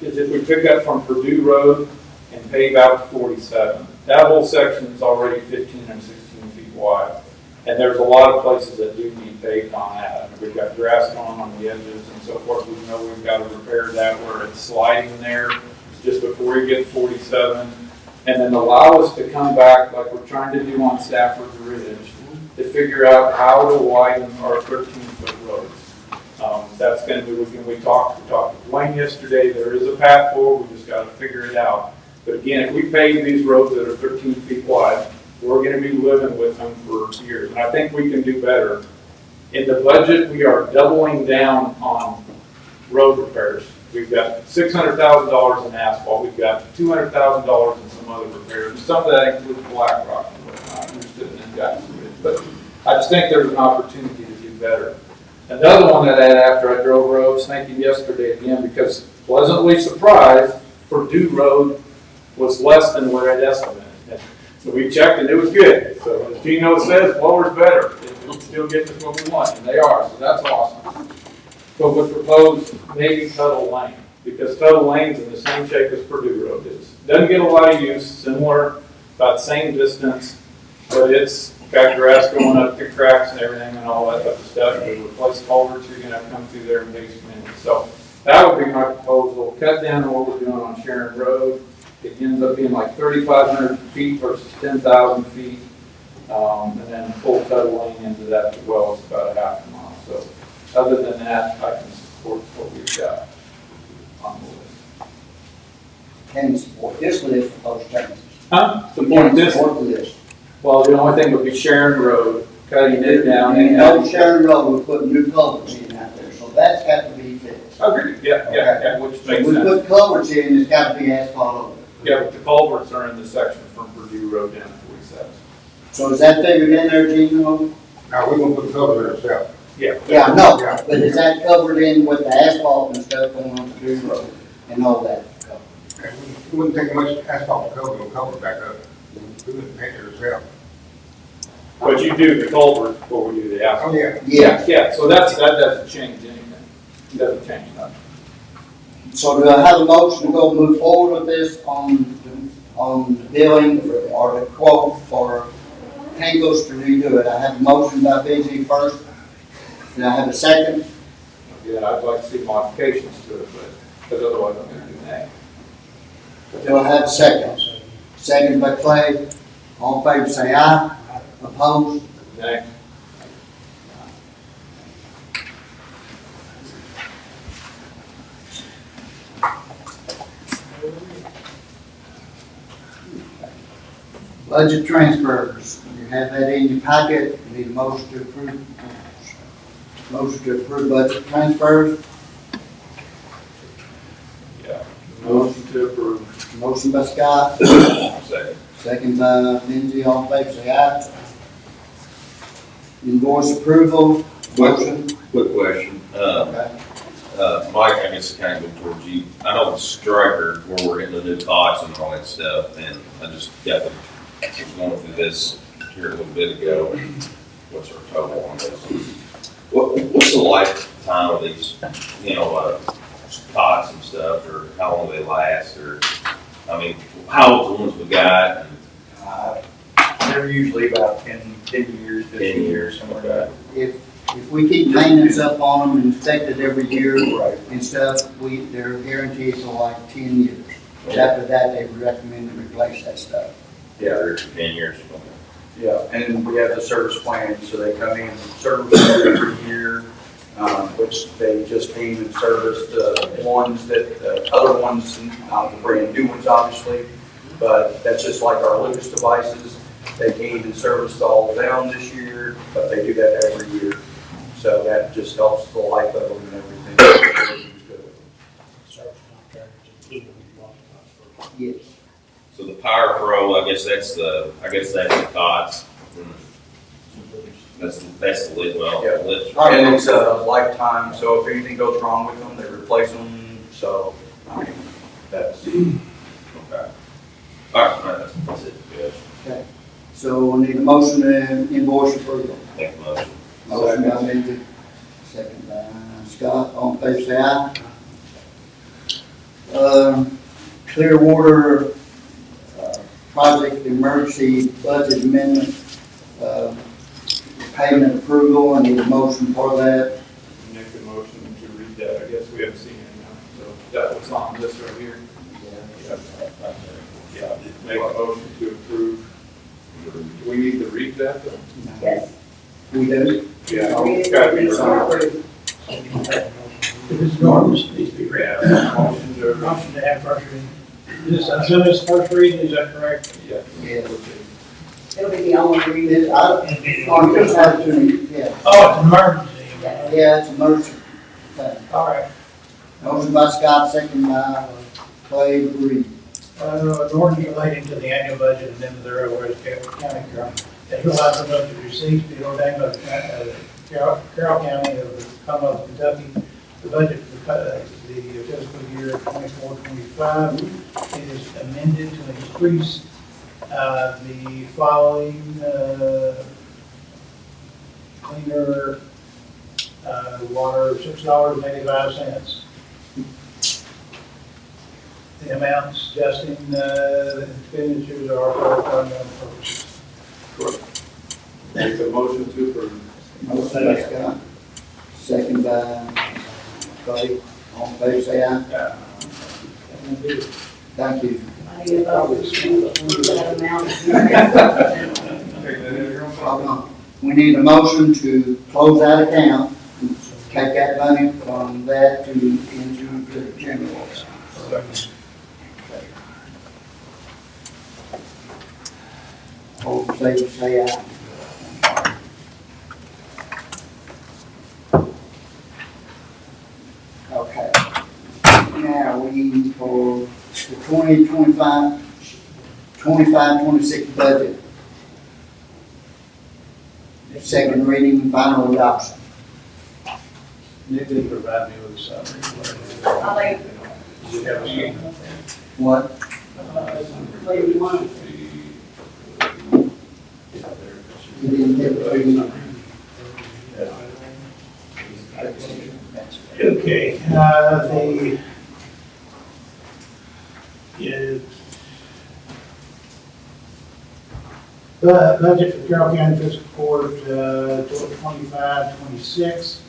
is if we pick up from Purdue Road and pave out to 47. That whole section is already 15 and 16 feet wide. And there's a lot of places that do need paved on that. I mean, we've got grass going on the edges and so forth. We know we've got to repair that where it's sliding there just before you get 47. And then allow us to come back like we're trying to do on Stafford's Ridge to figure out how to widen our 13-foot roads. That's going to be, we talked to Dwayne yesterday. There is a path forward. We just got to figure it out. But again, if we pave these roads that are 13 feet wide, we're going to be living with them for years. And I think we can do better. In the budget, we are doubling down on road repairs. We've got $600,000 in asphalt. We've got $200,000 in some other repairs. And some of that includes Black Rock. I'm not interested in that. But I just think there's an opportunity to do better. Another one that I had after I drove roads, thank you yesterday again, because pleasantly surprised, Purdue Road was less than what I'd estimated. So we checked and it was good. So as Gino says, lower's better. It's still getting us what we want, and they are, so that's awesome. But we propose maybe Tuttle Lane, because Tuttle Lane's in the same shape as Purdue Road is. Doesn't get a lot of use, similar, about the same distance, but it's got grass going up the cracks and everything and all that type of stuff. We replace culverts, you're gonna have to come through there and base community. So that would be my proposal. Cut down on what we're doing on Sharon Road. It ends up being like 3,500 feet versus 10,000 feet. And then pull Tuttle Lane into that as well. It's about a half a mile. So other than that, I can support what we've got on the list. Can support this list of those changes. Support this. Support the list. Well, the only thing would be Sharon Road, cutting it down. And no Sharon Road, we put new culverts in out there, so that's got to be fixed. Agreed. Yeah, which So makes we sense. put culverts in, it's got to be asphalt over. Yeah, but the culverts are in the section from Purdue Road down to 47. So is that figured in there, Gino? Now, we're gonna put cover in ourselves. Yeah. Yeah, I know, but is that covered in with the asphalt and stuff going on Purdue Road and all that? And we wouldn't take much asphalt to cover, we'll cover it back up. We wouldn't paint it ourselves. But you do the culvert before we do the asphalt. Oh, yeah. Yeah. Yeah, so that doesn't change anything. It doesn't change nothing. So do I have a motion to go move forward with this on the billing or the quote for Hinkles to redo it? I have a motion by Busy first. Do I have a second? Yeah, I'd like to see modifications to it, but otherwise I'm going to do that. Do I have a second? Second by Clay. All in favor say aye. Opposed? Okay? Budget transfers. You have that in your packet. You need a motion to approve. Motion to approve budget transfers. Yeah. Motion to approve. Motion by Scott, Second. second by Lindsay, all in favor, say aye. Invoice approval, motion. Quick question. Okay. Mike, I guess it kind of go towards you. I know the striker where we're getting the new cots and all that stuff, and I just got the, was going through this here a little bit ago, and what's our total on this? What's the lifetime of these, cots and stuff, or how long they last, or, I mean, how old the ones we got? They're usually about 10 years, 15 years, somewhere like that. If we keep maintenance up on them and inspect it every year and stuff, they're guaranteed for like 10 years. But after that, they recommend to replace that stuff. Yeah, they're 10 years. Yeah, and we have the service plan, so they come in and service every year, which they just came and serviced the ones that, other ones, not the brand new ones, obviously, but that's just like our Lucas devices. They came and serviced all of them this year, but they do that every year. So that just helps the life of them and everything. Yes. So the Power Pro, I guess that's the cots. That's the lid, well, Yeah. lift. And it's a lifetime, so if anything goes wrong with them, they replace them. So, I mean, that's. Okay. All right, that's it. Good. Okay. So we need a motion and invoice approval. Make a motion. Motion by Lindsay, second by Scott, all in favor, say aye. Clearwater, project emergency budget amendment, payment approval, I need a motion for that. Make a motion to read that. I guess we haven't seen it now. So that was on this right here. Yeah. Make a motion to approve. Do we need to read that though? Yes. We do? Yeah. It's gotta be signed. This normal needs to be read. Yeah. Motion to. Motion to have first reading. This, I assume this first reading, is that correct? Yeah. Yeah. It'll be the only reason. On this opportunity, yeah. Oh, it's an emergency. Yeah, it's emergency thing. All right. Motion by Scott, second by Clay to read. An ordinance relating to the annual budget and then the Delaware County Carroll. As realized the budget receipts be ordained by the Carroll County of the Commonwealth of Kentucky. The budget for the fiscal year 24-25 is amended to increase the following cleaner water, $6.85. The amounts adjusting the expenditures are for governmental purposes. Make a motion to approve. Motion by Scott, second by Clay, all in favor, say aye. Thank you. I need a vote to approve that amount. We need a motion to close that account, and take that money from that to into the general. All in favor, say aye. Okay. Now, we need for the 25-26 budget. Second reading, and final adoption. You did provide me with a summary. I'll make, You have a summary? What? what do you want? You didn't get the reading. Okay, the budget for Carroll County Fiscal Court, 25-26.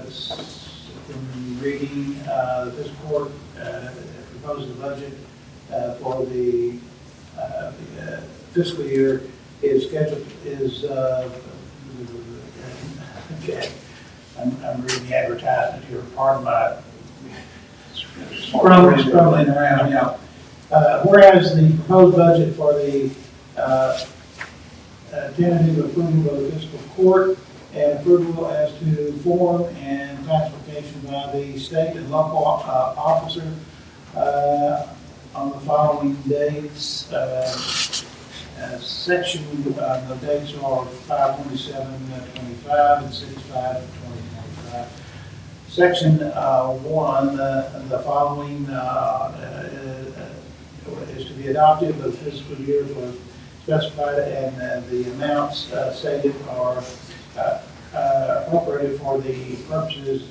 Second reading, the fiscal court proposed the budget for the fiscal year is scheduled, okay. I'm reading the advertisement here, pardon my scrolling around, yeah. Whereas the proposed budget for the tentative approval of the fiscal court and approval as to form and classification by the state and local officer on the following dates. Section, the dates are 5/27/25 and 6/5/2025. Section 1, the following is to be adopted for the fiscal year for specified, and the amounts stated are appropriated for the purposes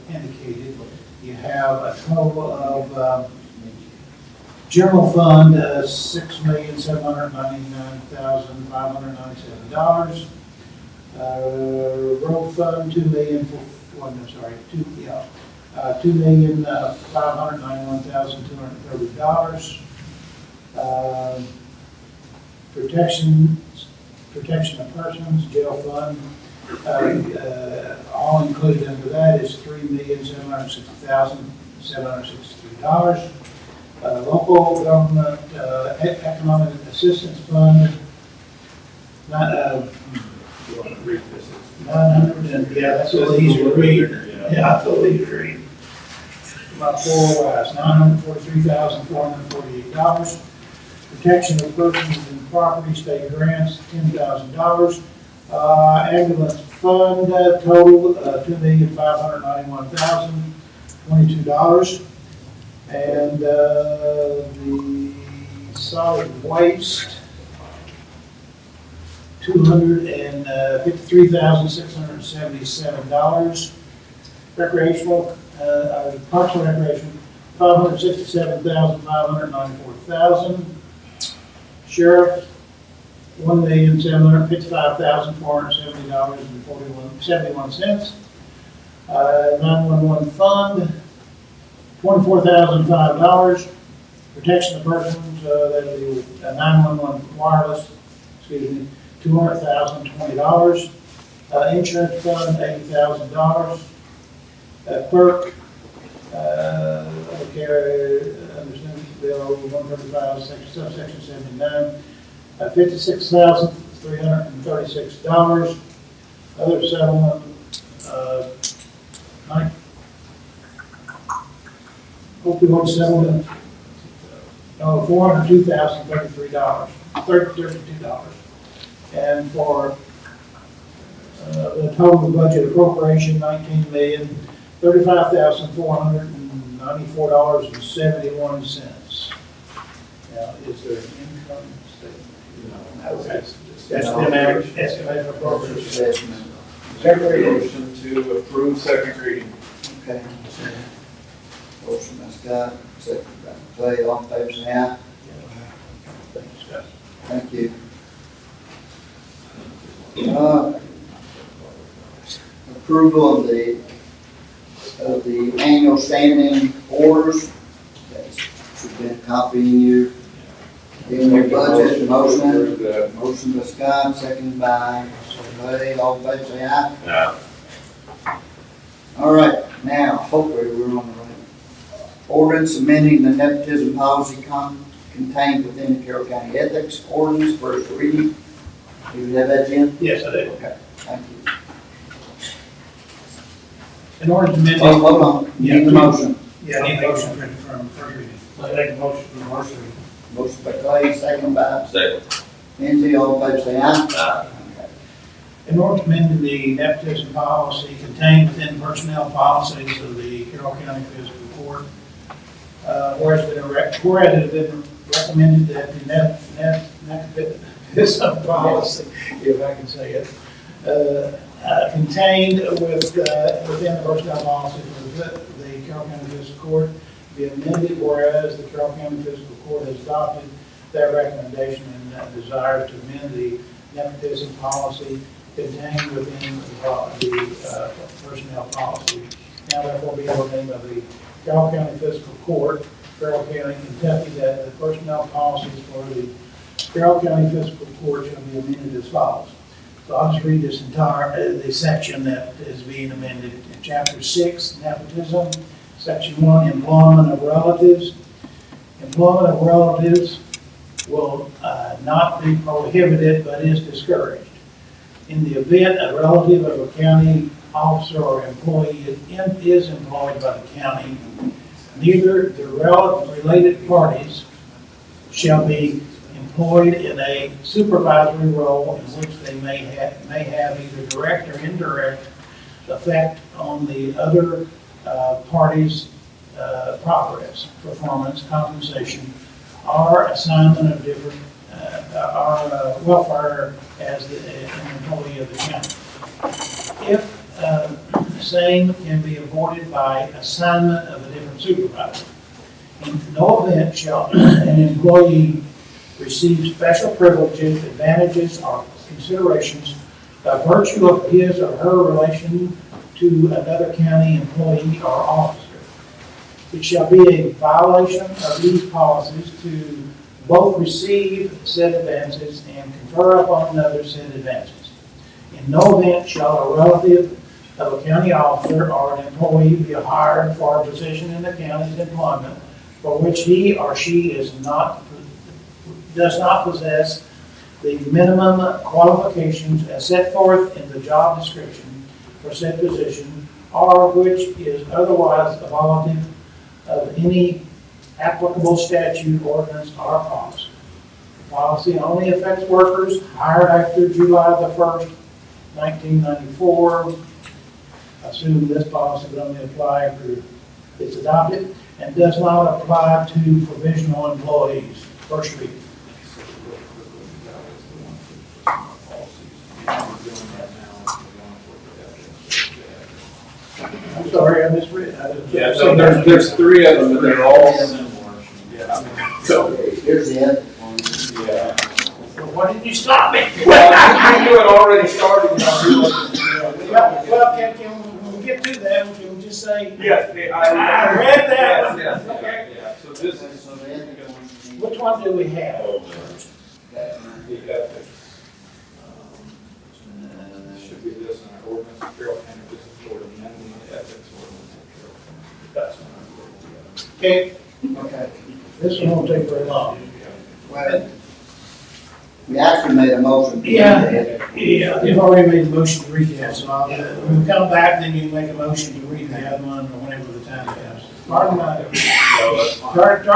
indicated. You have a total of general fund, $6,799,597. Road fund, $2,591,230. Protection of persons, jail fund, all included under that is $3,760,763. Local government economic assistance fund, you want to read this? 900, and yeah, that's a little easier to read. Yeah, that's a little easier to read. About four wise, $943,448. Protection of persons and property, state grants, $10,000. Ambulance fund, total, $2,591,022. And the solid waste, $253,677. Recreational, Parks and Recreation, $567,594,000. Sheriff, $1,755,470.71. 911 fund, $24,005. Protection of persons, that'll be 911 wireless, $200,020. Insurance fund, $80,000. Clerk, understand bill 135, subsection 79, $56,336. Other settlement, opioid settlement, $402,032. And for the total budget appropriation, $19,035,494.71. Now, is there an income statement? No, that's the amount estimated appropriation. Motion to approve second reading. Okay. Motion by Scott, second by Clay, all in favor, say aye. Thank you. Approval of the annual standing orders. That should be copying you. In your budget, motion by Scott, second by Clay, all in favor, say aye. Aye. All right, now, hopefully we're on the right. Ordinance amending the nepotism policy contained within the Carroll County Ethics Ordinance, first reading. Do you have that, Jim? Yes, I do. Okay, thank you. In order to amend. Oh, hold on, you need the motion. Yeah, I need a motion from first reading. I make a motion for the first reading. Motion by Clay, second by Second. Lindsay, all in favor, say aye. Aye. Okay. In order to amend the nepotism policy contained within personnel policies of the Carroll County Fiscal Court, whereas it has been recommended that the nepotism policy, if I can say it, contained within the personnel policy for the Carroll County Fiscal Court be amended, whereas the Carroll County Fiscal Court has adopted that recommendation and desires to amend the nepotism policy contained within the personnel policy. Now therefore be ordained by the Carroll County Fiscal Court, Carroll County, Kentucky, that the personnel policies for the Carroll County Fiscal Court shall be amended as follows. So I'll just read this entire, the section that is being amended. In Chapter 6, nepotism, Section 1, employment of relatives. Employment of relatives will not be prohibited, but is discouraged. In the event a relative of a county officer or employee is employed by the county, neither the related parties shall be employed in a supervisory role in which they may have either direct or indirect effect on the other party's progress, performance, compensation, or assignment of different, or welfare as an employee of the county. If the same can be avoided by assignment of a different supervisor, in no event shall an employee receive special privileges, advantages, or considerations by virtue of his or her relation to another county employee or officer. It shall be a violation of these policies to both receive said advances and confer upon another said advances. In no event shall a relative of a county officer or an employee be hired for a position in the county's employment for which he or she does not possess the minimum qualifications as set forth in the job description for said position, or which is otherwise a violative of any applicable statute, ordinance, or policy. The policy only affects workers hired after July the 1st, 1994. Assume this policy would only apply after it's adopted, and does not apply to provisional employees. First reading. I'm sorry, I misread. Yeah, so there's three of them, and they're all similar. Yeah. So, Here's the other one. yeah. Well, why didn't you stop me? Well, you had already started, you know. Well, can we get to that? Can we just say, Yes, I read that. Yes, Okay. yeah. So this is So the other one. Which one do we have? the ethics. Should be this in our ordinance, Carroll County Fiscal Court amending the ethics ordinance of Carroll County. That's one I'm Okay, Okay. this one won't take very long. Well, we actually made a motion. to Yeah. read it. Yeah, you've already made the motion to read that, so when we come back, then you make a motion to read the other one, or whenever the time comes. Pardon my, pardon my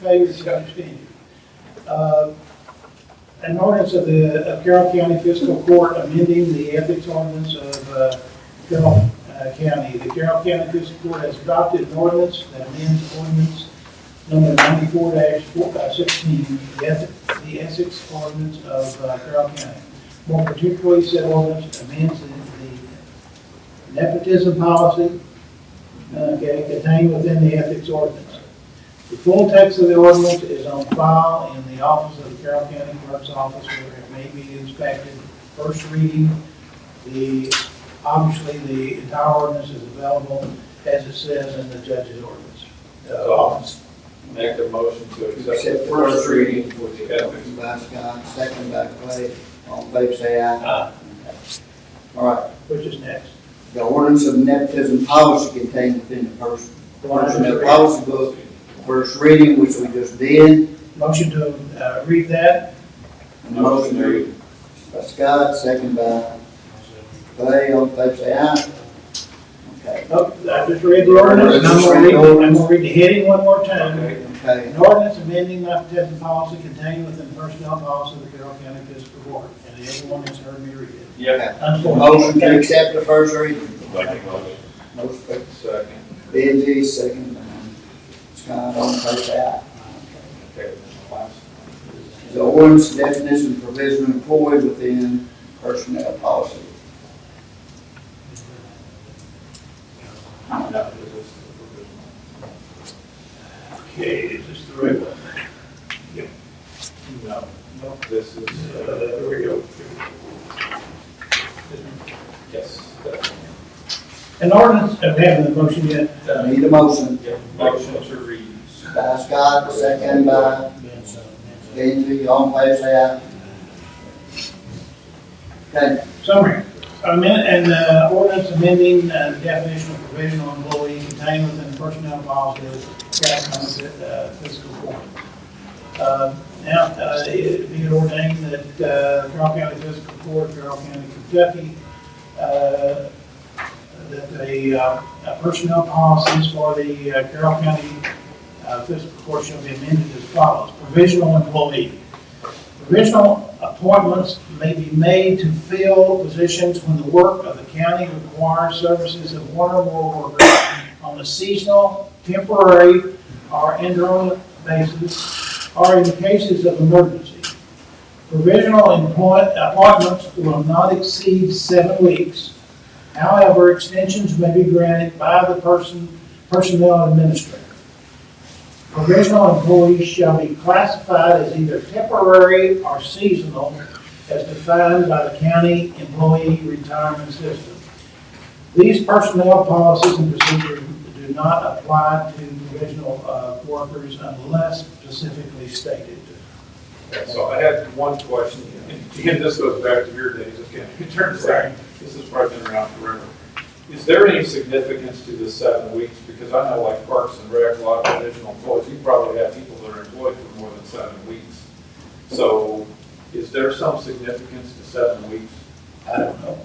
failure to understand you. An ordinance of the Carroll County Fiscal Court amending the ethics ordinance of Carroll County. The Carroll County Fiscal Court has adopted an ordinance that amends ordinance number 94-16, the ethics ordinance of Carroll County. More particularly, said ordinance amends the nepotism policy contained within the ethics ordinance. The full text of the ordinance is on file in the office of the Carroll County Clerk's office where it may be inspected. First reading, obviously the entire ordinance is available as it says in the judge's ordinance. Office. Make a motion to accept Accept the first reading for the ethics. Motion by Scott, second by Clay. All in favor, say aye. All right. Which is next? The ordinance of nepotism policy contained within the personnel policy book. First reading, which we just did. Motion to read that. Motion to by Scott, second by Clay. All in favor, say aye. Okay. Oh, I just read the ordinance, and I'm gonna read the heading one more time. Okay. An ordinance amending nepotism policy contained within the personnel policy of the Carroll County Fiscal Board. And everyone has heard me read it. Yeah. Motion to accept the first reading. Motion. Motion Second. Benji, second by Scott, all in favor, say aye. Okay. Last. The ordinance definition provision employed within personnel policy. No, this is Okay, is this the right one? no, this is, Here we go. yes. that's- An ordinance, we haven't the motion yet. Need a motion. Yeah, motion to read. By Scott, second by Benji, all in favor, say aye. Okay, Summary. Ordinance amending the definition of provisional employee contained within the personnel policy of the Carroll County Fiscal Court. It be ordained that Carroll County Fiscal Court, Carroll County, Kentucky, that the personnel policies for the Carroll County Fiscal Court shall be amended as follows. Provisional employee. Provisional appointments may be made to fill positions when the work of the county requires services of one or more workers on a seasonal, temporary, or interim basis, or in cases of emergency. Provisional appointments will not exceed 7 weeks. However, extensions may be granted by the personnel administrator. Provisional employees shall be classified as either temporary or seasonal as defined by the county employee retirement system. These personnel policies and procedures do not apply to provisional workers unless specifically stated. So I had one question, and again, this goes back to your days of county attorney. This has probably been around forever. Is there any significance to the 7 weeks? Because I know like Parks and Rec, a lot of additional employees, you probably have people that are employed for more than 7 weeks. So is there some significance to 7 weeks? I don't know.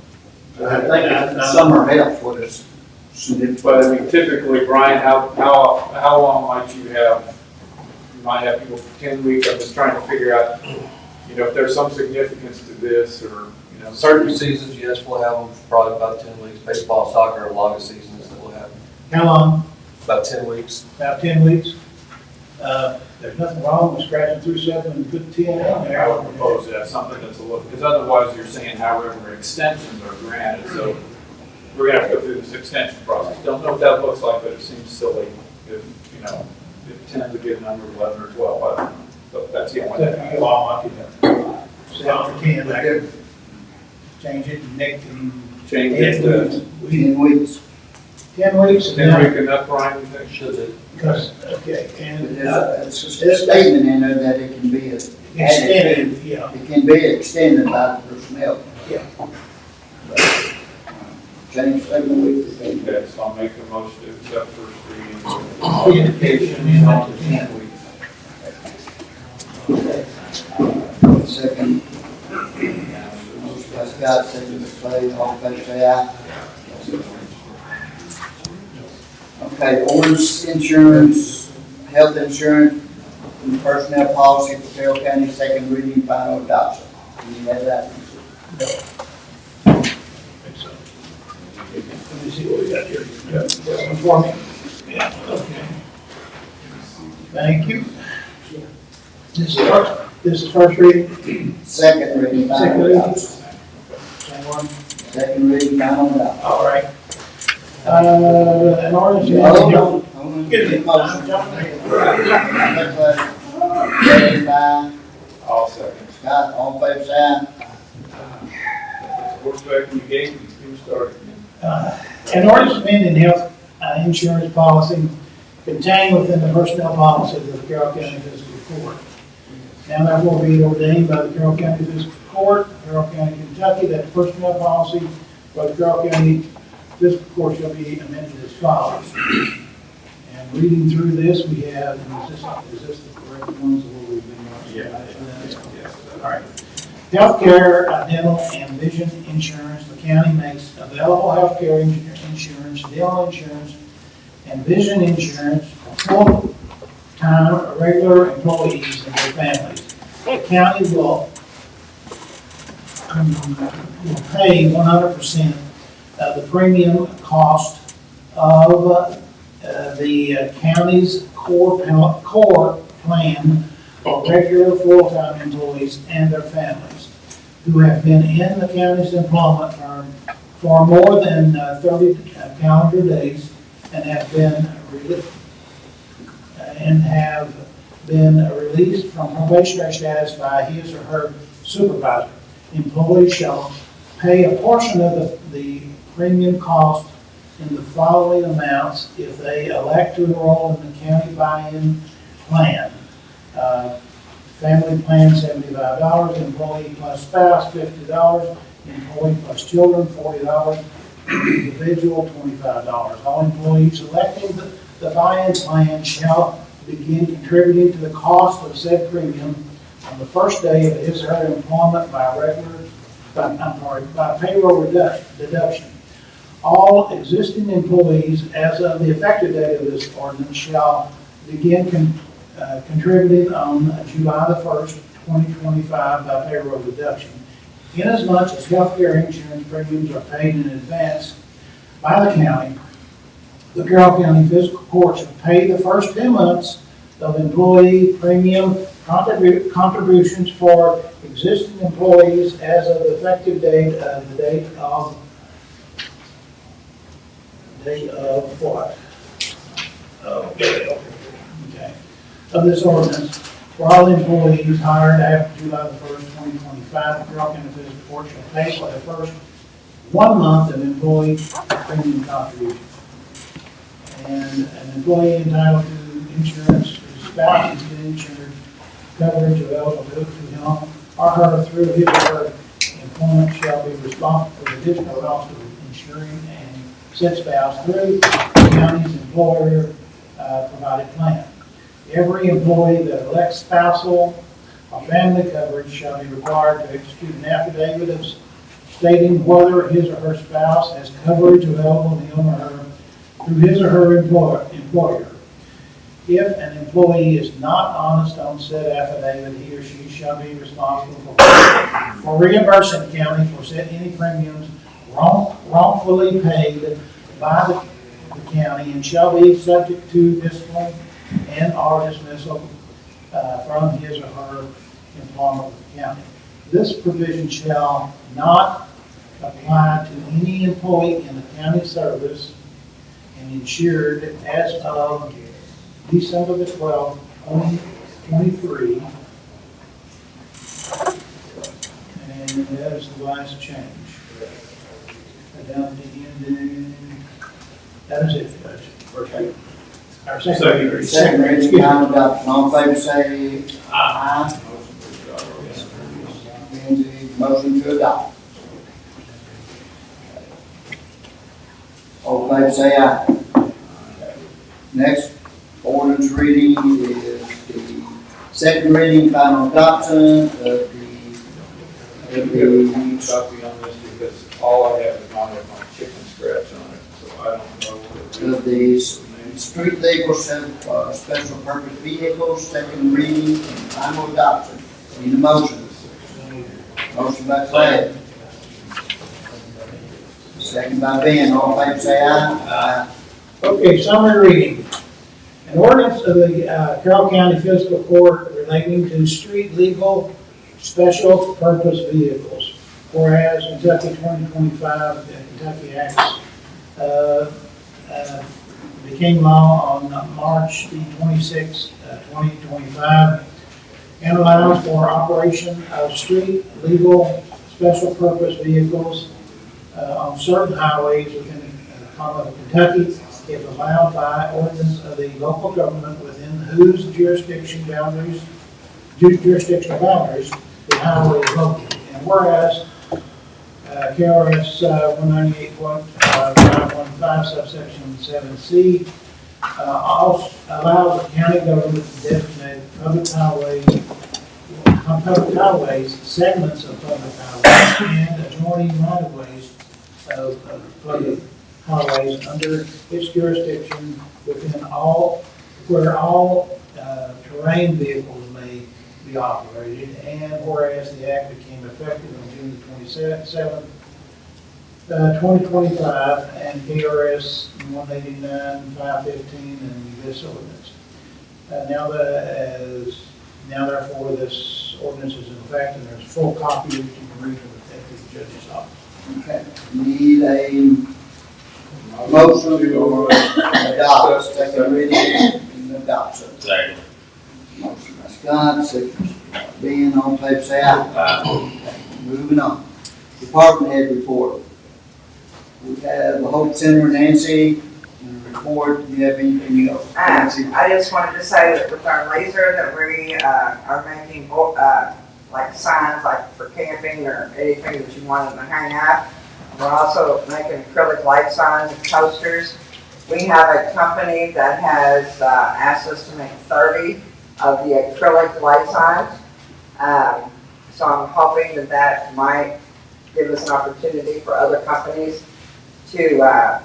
I think summer helps with us. But I mean, typically, Brian, how long might you have? You might have people for 10 weeks. I'm just trying to figure out, you know, if there's some significance to this, or you know, Certain seasons, yes, we'll have them for probably about 10 weeks. Baseball, soccer are the longest seasons that we'll have. How long? About 10 weeks. About 10 weeks. There's nothing wrong with scratching through 7 and put 10 in there. I would propose that something that's a little, because otherwise you're saying however extensions are granted. So we're gonna have to go through this extension process. Don't know what that looks like, but it seems silly if, you know, if 10 to get number 11 or 12. I don't know. So that's the only thing. You all want to 7 or 10, I could change it and next and Change it to 10 weeks. 10 weeks. 10 week enough, Brian, you think? Should it? Because, okay, and There's a statement in there that it can be extended, yeah. It can be extended by the personnel. Yeah. Change 7 weeks. Okay, so I'll make a motion to accept first reading of modification on to 10 weeks. Second. Motion by Scott, second by Clay, all in favor say aye. Okay, orders, insurance, health insurance, and personnel policy for Carroll County, second reading, final adoption. You have that? Let me see what we got here. You got one for me? Yeah, okay. Thank you. This is first reading? Second reading, Second final reading. adoption. Same one? Second reading, final adoption. All right. An ordinance. Hold on. Give me a motion. Second by I'll second. Scott, all in favor say aye. Horseback you gave, you started. An ordinance amending health insurance policy contained within the personnel policy of the Carroll County Fiscal Court. Now therefore be it ordained by the Carroll County Fiscal Court, Carroll County, Kentucky, that the personnel policy for the Carroll County Fiscal Court shall be amended as follows. And reading through this, we have, and is this the correct ones or what we've been? Yes. All right. Healthcare, dental, and vision insurance. The county makes available healthcare insurance, dental insurance, and vision insurance for full-time, regular employees and their families. The county will pay 100% of the premium cost of the county's core plan for regular full-time employees and their families who have been in the county's employment firm for more than 30 calendar days and have been released from probationary status by his or her supervisor. Employees shall pay a portion of the premium cost in the following amounts if they elect to enroll in the county buy-in plan. Family plan, $75, employee plus spouse, $50, employee plus children, $40, individual, $25. All employees electing the buy-in plan shall begin contributing to the cost of said premium on the first day of his or her employment by payroll deduction. All existing employees, as of the effective date of this ordinance, shall begin contributing on July the 1st, 2025 by payroll deduction. Inasmuch as healthcare insurance premiums are paid in advance by the county, the Carroll County Fiscal Court shall pay the first 10 months of employee premium contributions for existing employees as of the effective date of what? Okay. Of this ordinance, for all employees hired after July the 1st, 2025, the Carroll County Fiscal Court shall pay for the first 1 month of employee premium contribution. And an employee entitled to insurance, whose spouse is insured, coverage available to him or her through his or her employment shall be responsible for the additional cost of insuring and said spouse through the county's employer provided plan. Every employee that elects spousal or family coverage shall be required to execute an affidavit of stating whether his or her spouse has coverage available to him or her through his or her employer. If an employee is not honest on said affidavit, he or she shall be responsible for reimbursing the county for said any premiums wrongfully paid by the county and shall be subject to discipline and or dismissal from his or her employment with the county. This provision shall not apply to any employee in the county service and insured as of December the 12th, 2023. And that is the last change. Down to the end, that is it, Judge. Okay. Our second reading, final adoption. All in favor say aye. Motion to adopt. All in favor say aye. Next ordinance reading is the second reading, final adoption of the Copy on this because all I have is my chicken scratch on it, so I don't know what of the street legal special purpose vehicles, second reading and final adoption. Need a motion. Motion by Clay. Second by Ben. All in favor say aye. Aye. Okay, summary reading. An ordinance of the Carroll County Fiscal Court relating to street legal special purpose vehicles. Whereas Kentucky 2025 Kentucky Acts became law on March the 26th, 2025, and allows for operation of street legal special purpose vehicles on certain highways within the Commonwealth of Kentucky, if allowed by ordinance of the local government within whose jurisdictional boundaries the highway is located. And whereas KRS 198.515 subsection 7C allows the county government to designate public highways, segments of public highways, and adjoining right-of-ways of public highways under its jurisdiction where all terrain vehicles may be operated, and whereas the act became effective on June the 27th, 2025, and KRS 189.515 and this ordinance. Now therefore this ordinance is in effect, and there's a full copy that you can read from the judge's office. Okay. Need a motion to adopt, second reading and adoption. Second. Motion by Scott, second by Ben. All in favor say aye. Okay. Moving on. Department head report. We have the Hope Center, Nancy, report. Do you have anything else? Nancy? I just wanted to say that with our laser that we are making like signs like for camping or anything that you wanted to hang out. We're also making acrylic light signs and posters. We have a company that has asked us to make 30 of the acrylic light signs. So I'm hoping that that might give us an opportunity for other companies to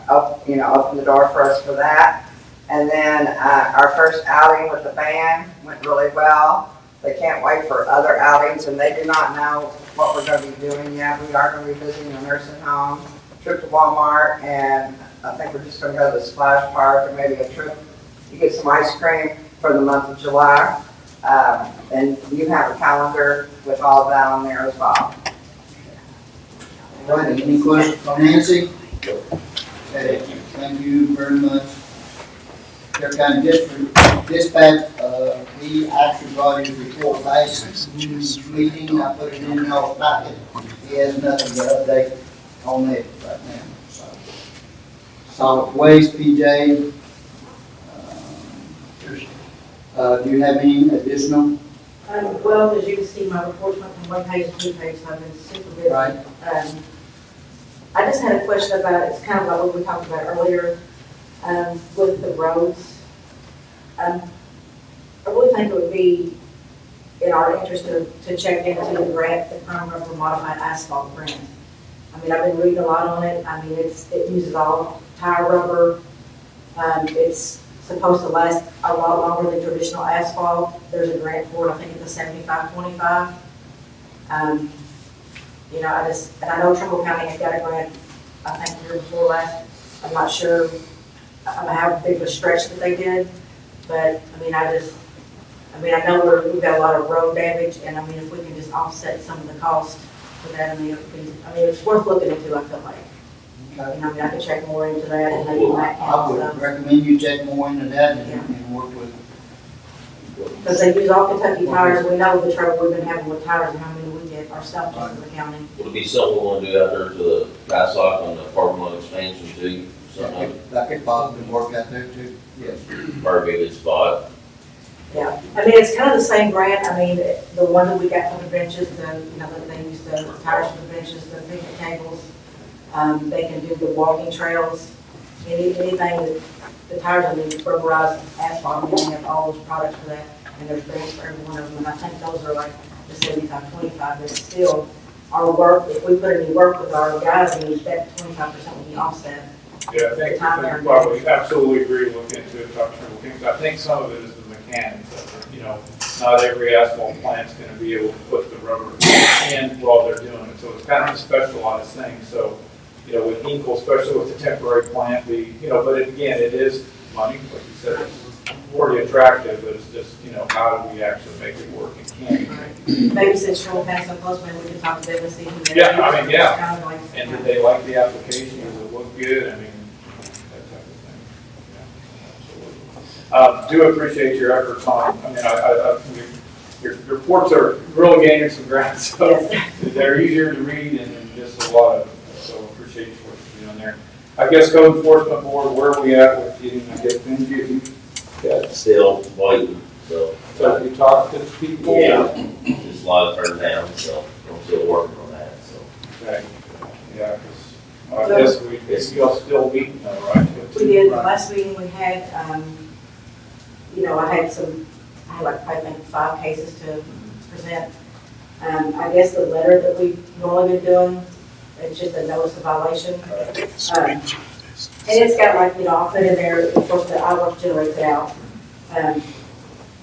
open the door for us for that. And then our first outing with the band went really well. They can't wait for other outings, and they do not know what we're going to be doing yet. We are going to be visiting a nursing home, trip to Walmart, and I think we're just going to go to the splash park or maybe a trip to get some ice cream for the month of July. And you have a calendar with all of that on there as well. All right, any questions from Nancy? Okay, thank you very much. Carroll County Dispatch, he actually brought his report last meeting, I put it in y'all's packet. He has nothing to update on it right now, so. Solid Waste, PJ. Do you have any additional? Well, as you can see, my reports went from 1 page to 2 pages, so I've been super busy. Right. I just had a question about, it's kind of like what we talked about earlier, with the roads. I really think it would be in our interest to check into the grant, the Chrome Rubber Modified Asphalt grant. I mean, I've been reading a lot on it. I mean, it uses all tire rubber. It's supposed to last a lot longer than traditional asphalt. There's a grant for it. I think it's a 75-25. You know, and I know Trumbull County has got a grant, I think the year before last. I'm not sure how big of a stretch that they did, but I mean, I know we've got a lot of road damage, and I mean, if we can just offset some of the cost for that, I mean, it's worth looking into, I feel like. Okay. And I mean, I could check more into that and maybe that I kind would of stuff. recommend you check more into that and work with. Because they use all Kentucky tires. We know the trouble we've been having with tires and how many we get ourselves just in the county. Would it be something we want to do out there to the Passock on the parking lot expansion too? Something That could possibly work out there too, yes. probably be a good spot. Yeah, I mean, it's kind of the same brand. I mean, the one that we got for the benches, that they use the tires for the benches, the picnic tables. They can do the walking trails, anything that the tires on the rubberized asphalt, and they have all those products for that, and there's grants for every one of them, and I think those are like the 75-25, but still, our work, if we put any work with our guys, I mean, that 25% will be offset. Yeah, I think probably absolutely agree to look into it, Dr. King. I think some of it is the mechanics of it. You know, not every asphalt plant's going to be able to put the rubber in while they're doing it, so it's kind of a specialized thing. So, you know, with Hinkle, especially with the temporary plant, but again, it is money, like you said, it's pretty attractive, but it's just, you know, how do we actually make it work and can we make it? Maybe since Trumbull County's so close, maybe we can talk to them and see who they Yeah, I mean, yeah. Kind of like, And did they like the application? Does it look good? I mean, that type of thing. Yeah, absolutely. Do appreciate your efforts on, I mean, your reports are really gaining some ground, so Yes. they're easier to read and just a lot of, so appreciate what you're doing there. I guess code enforcement board, where are we at with getting, I guess, Benji? Got still waiting, so. So have you talked to people? Yeah, just a lot of turned down, so I'm still working on that, so. Okay, yeah, because I guess you'll still meeting though, right? we did, the last meeting we had, you know, I had like, I think 5 cases to present. I guess the letter that we've normally been doing, it's just a notice of violation. And it's got like, you know, I'll put in there, of course, the iWorks generates it out.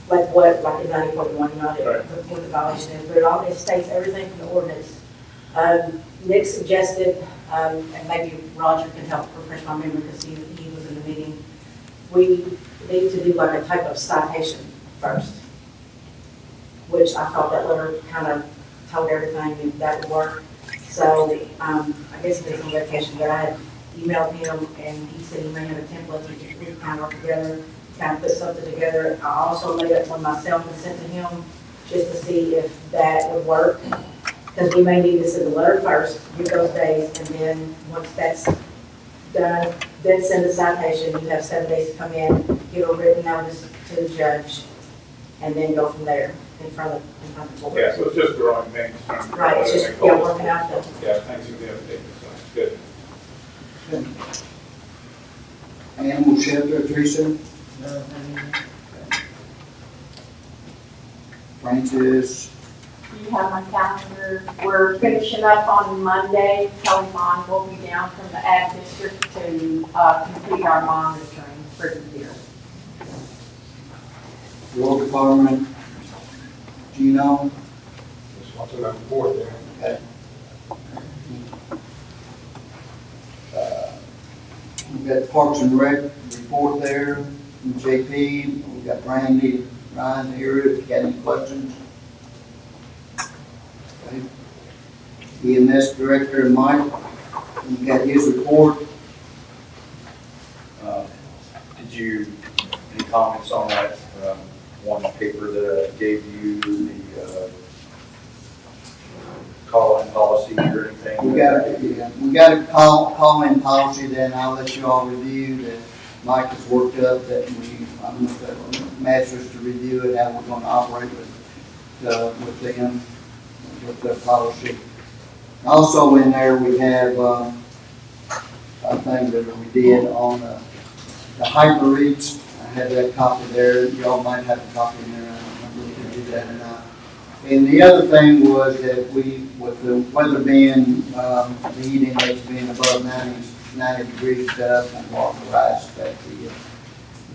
Like in 90.1, you know, what the violation is, but it states everything from the ordinance. Nick suggested, and maybe Roger can help refresh my memory because he was in the meeting, we need to do like a type of citation first, which I thought that letter kind of told everything and that would work. So I guess he's on vacation, but I had emailed him and he said he may have a template we could kind of work together, kind of put something together. I also made up one myself and sent to him just to see if that would work. Because we may need to send the letter first, give those days, and then once that's done, then send a citation. You have 7 days to come in, give a written notice to the judge, and then go from there in front of the board. Yeah, so it's just the wrong thing. Right, it's just, yeah, working out the. Yeah, thanks for the update, so good. Animal shelter, Teresa? Francis? You have my calendar. We're finishing up on Monday. Kelly Bond will be down from the ag district to complete our monitoring for the year. Road Department? Gino? Just want to report there. Okay. We've got Parks and Rec report there from JP. We've got Randy, Ryan here, if you got any questions. Okay. EMS Director Mike, you got his report. Did you, any comments on that, one paper that I gave you, the, call-in policy or anything? We got a call-in policy, then I'll let you all review that Mike has worked up, that I'm with the masters to review it, how we're gonna operate with them, with their policy. Also in there, we have, a thing that we did on the hyper reach. I have that copy there. Y'all might have a copy in there. I don't remember if we did that or not. And the other thing was that we, with the weather being, the heat index being above 90 degrees stuff, and authorized that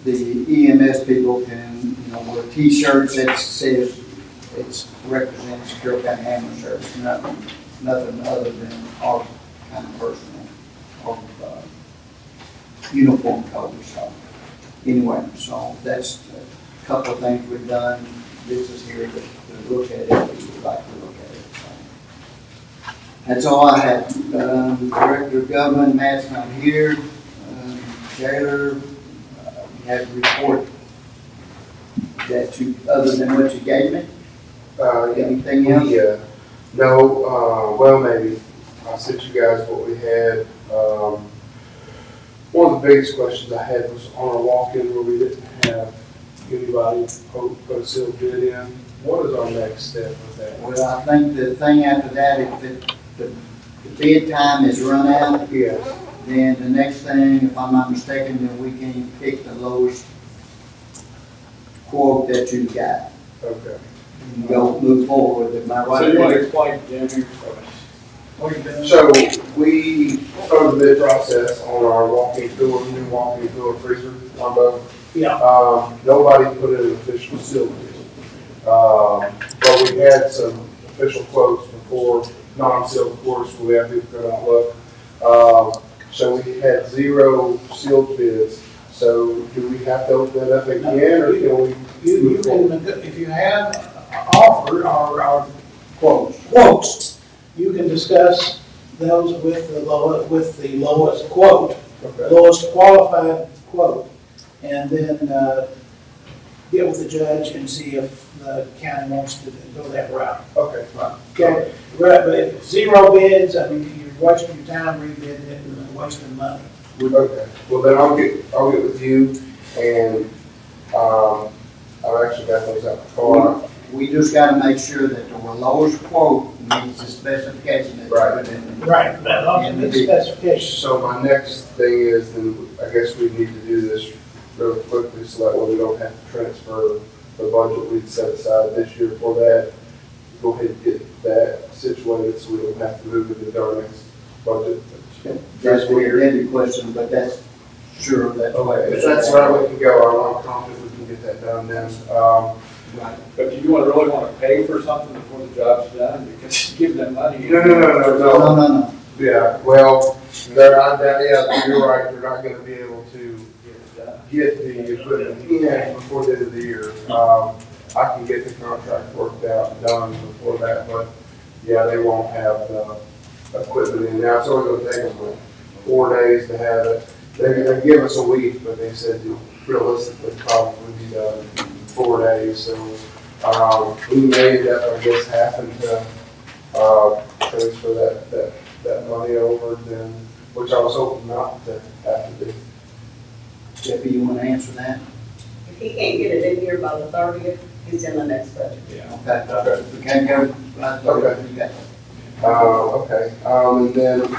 the EMS people can, wear T-shirts that says it represents Carroll County Ambulance Service, nothing other than our kind of personal, our uniform color. So anyway, so that's a couple of things we've done. This is here to look at it if you would like to look at it. So that's all I have. Director of Government, Matt's not here. Jailer, you have a report that you, other than what you gave me? Anything else? No, well, maybe. I sent you guys what we had. One of the biggest questions I had was on our walk-in where we didn't have anybody put a sealed bid in. What is our next step with that? Well, I think the thing after that, if the bid time is run out, Yeah. then the next thing, if I'm not mistaken, then we can pick the lowest quote that you've got. Okay. And go move forward with it. Am I right? So you want to explain to Jimmy? So we started the bid process on our walk-in cooler, new walk-in cooler freezer combo. Yeah. Nobody put in an official seal bid. But we had some official quotes before non-sealed, of course, we have people go out and look. So we had 0 sealed bids. So do we have to open that up again, or can we? You can, if you have offered or quotes, you can discuss those with the lowest quote, Okay. lowest qualified quote, and then get with the judge and see if the county wants to go that route. Okay. Okay, right, but if it's 0 bids, I mean, you're wasting your time rebidding it and wasting money. Okay. Well, then I'll get with you, and I've actually got those out the car. We just gotta make sure that the lowest quote meets the specification that Right. you put in. Right, that ultimate specification. So my next thing is, then I guess we need to do this really quickly so that way we don't have to transfer the budget we'd set aside this year for that. Go ahead and get that situated so we don't have to move it into our next budget. That's a heavy question, but that's sure that's Okay, if that's where we can go, I'm confident we can get that done then. right. But do you really want to pay for something before the job's done? Because you give them money. No. Yeah, well, yeah, you're right, they're not gonna be able to get the equipment in before the end of the year. I can get the contract worked out and done before that, but yeah, they won't have the equipment in. Now, it's only gonna take them like 4 days to have it. They give us a week, but they said realistically probably be done in 4 days, so, we may end up, I guess, having to, transfer that money over then, which I was hoping not to have to do. Jeffy, you wanna answer that? If he can't get it in here by the 30th, he's in the next budget. Yeah. Okay. If we can't go, Okay. you got it. Okay, and then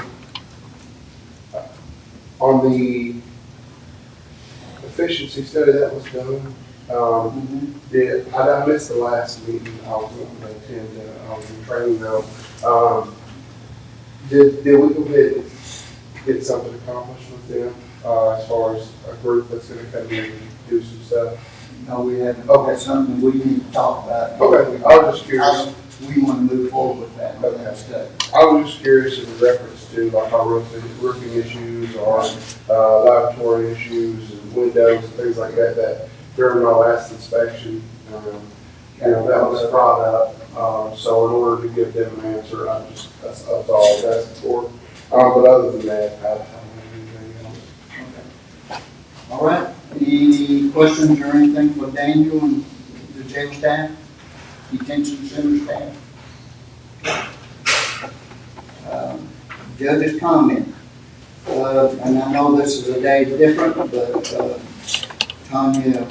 on the efficiency study that was done. I missed the last meeting, I was going to attend, I was in training though. Did we go ahead and get something accomplished with them, as far as a group that's gonna come in and do some stuff? No, we haven't. Okay. That's something we need to talk about. Okay, I was just curious. We want to move forward with that. Okay. Study. I was just curious in reference to like our roofing issues or laboratory issues and windows and things like that, that during my last inspection, that was brought up. So in order to give them an answer, that's all I was asking for. But other than that, I don't have anything else. All right. Any questions or anything for Daniel and the jail staff, detention center staff? Judge's comment. And I know this is a day different, but Tanya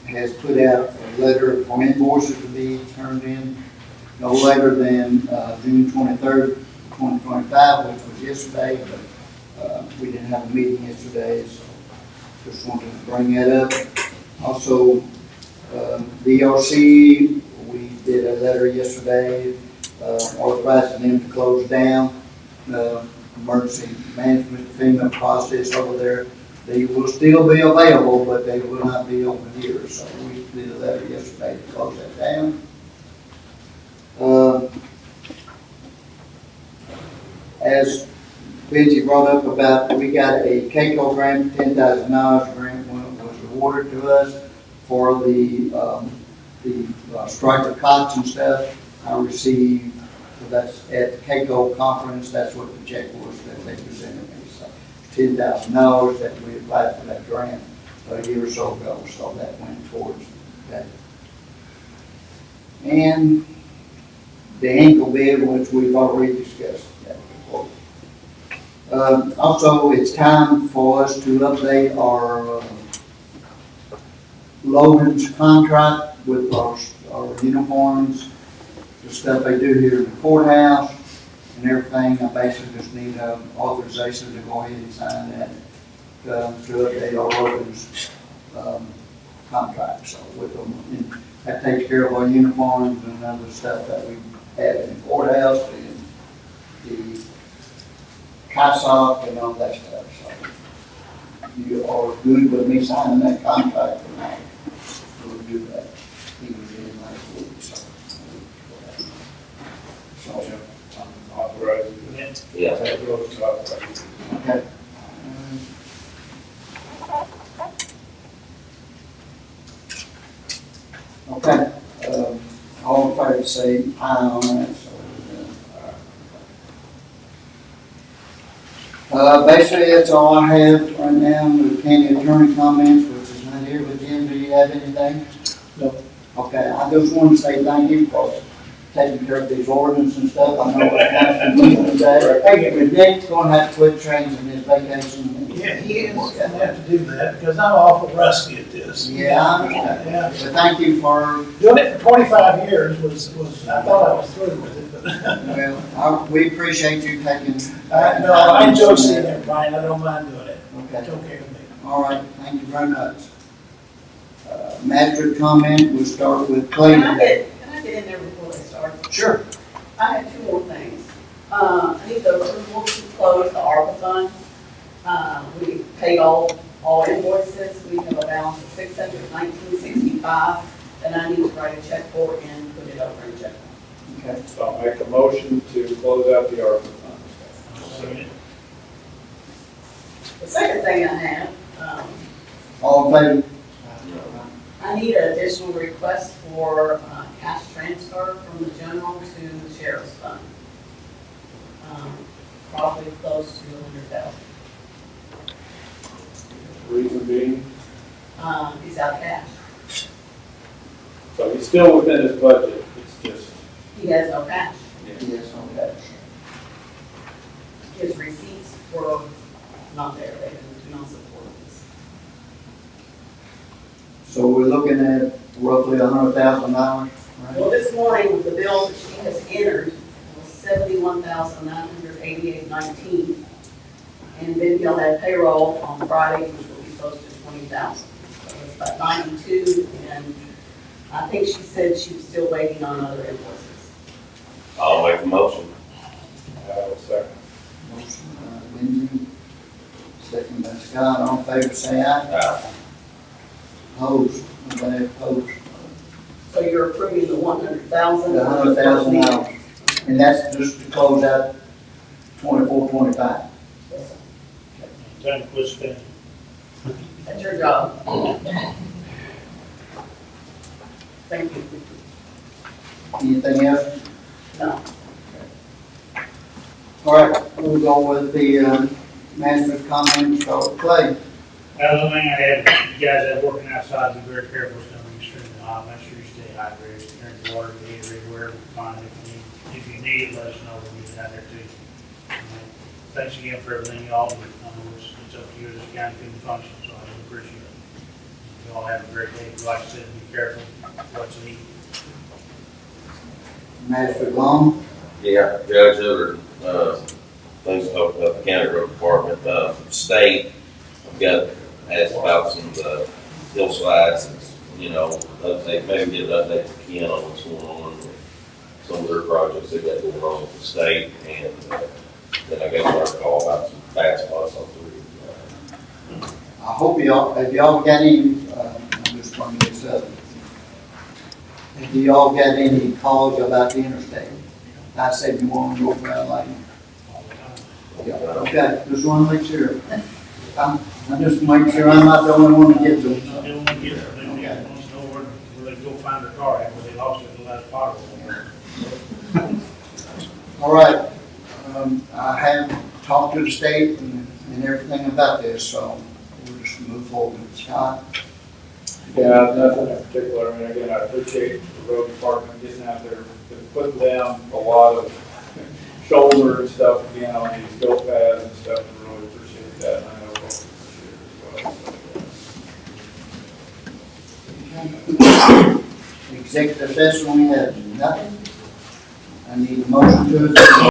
has put out a letter for invoices to be turned in no later than June 23rd, 2025, which was yesterday, but we didn't have a meeting yesterday, so just wanted to bring that up. Also, DRC, we did a letter yesterday authorizing them to close down emergency management FEMA process over there. They will still be available, but they will not be open here. So we did a letter yesterday to close that down. As Benji brought up about, we got a CAECO grant, $10,000 grant was awarded to us for the striker cots and stuff. I received, so that's at the CAECO conference, that's what the check was that they presented me. So $10,000 that we applied for that grant a year or so ago, so that went towards that. And the ankle bid, which we've already discussed. Also, it's time for us to update our Logan's contract with our uniforms, the stuff they do here in the courthouse and everything. I basically just need authorization to go ahead and sign that to update our Logan's contract. So with them, and that takes care of our uniforms and other stuff that we have in the courthouse and the CASOC and all that stuff. So you are good with me signing that contract tonight. We'll do that. He was in last week, so. Authorizing. Yeah. Okay. Okay. All in favor say aye on that. Basically, that's all I have right now. The county attorney comments, which is not here, but Jim, do you have anything? No. Okay, I just want to say thank you for taking care of these ordinances and stuff. I know it's kind of confusing today. Hey, but Nick's gonna have to quit changing his vacation. Yeah, he is gonna have to do that because I'm awful rusty at this. Yeah, I understand. Yeah. But thank you for, Doing it for 25 years was, I thought I was through with it, but. well, we appreciate you taking. No, I enjoy seeing everybody, I don't mind doing it. Okay. It's okay with me. All right, thank you very much. Magistrate comment, we'll start with Clay Can I today. get in there before they start? Sure. I have two more things. I need the approval to close the ARPA fund. We paid all invoices. We have a balance of $619.65 that I need to write a check for and put it over in check. Okay. So I'll make a motion to close out the ARPA funds. The second thing I have, All in favor? I need an additional request for cash transfer from the general to the sheriff's fund. Probably close to $100,000. Reason being, He's out of cash. so he's still within his budget, it's just. He has no cash. Yes, okay. His receipts were not there. They do not support this. So we're looking at roughly $100,000, Well, right? this morning, with the bill that she has entered was $71,988.19. And then he'll have payroll on Friday, which will be close to $20,000. about 92, and I think she said she was still waiting on other invoices. I'll make a motion. Second. Motion by Lindsay, second by Scott, all in favor, say aye. Opposed, nobody opposed. So you're approving the 100,000? The $100,000, and that's just to close out 24, 25. Yes, sir. Time to quit spending. That's your job. Thank you. Anything else? No. All right, we'll go with the master's comment, start with Clay. The other thing I had, you guys that are working outside, be very careful, it's gonna be extremely hot, make sure you stay hydrated, drink water, Gatorade, wherever you find it. If you need it, let us know, we'll get it out there too. Thanks again for everything y'all do, I know it's up to you, this county couldn't function, so I do appreciate it. You all have a great day, like I said, be careful what's eaten. Master Long. Yeah, Judge, other, things talked about the county road department, state, I've got asked about some of the hillsides, you know, update, maybe get an update to Ken on what's going on with some of their projects they got going on with the state, and then I got another call about some bad spots on the road. I hope y'all, have y'all got any, I'm just bringing this up. Have y'all got any calls about the interstate? I said you want to go around like. Yeah, okay, just want to make sure. I'm just making sure I'm not the only one to get to them. They don't want to get it, they don't want to know where they go find their car at, where they lost it in the last pothole. All right, I have talked to the state and everything about this, so we'll just move forward. Scott? Yeah, nothing in particular. I mean, again, I appreciate the road department getting out there, putting down a lot of shoulder and stuff again on these go pads and stuff, and really appreciate that. And I know folks appreciate it as well. Executive session, we have nothing. I need a motion to adjourn.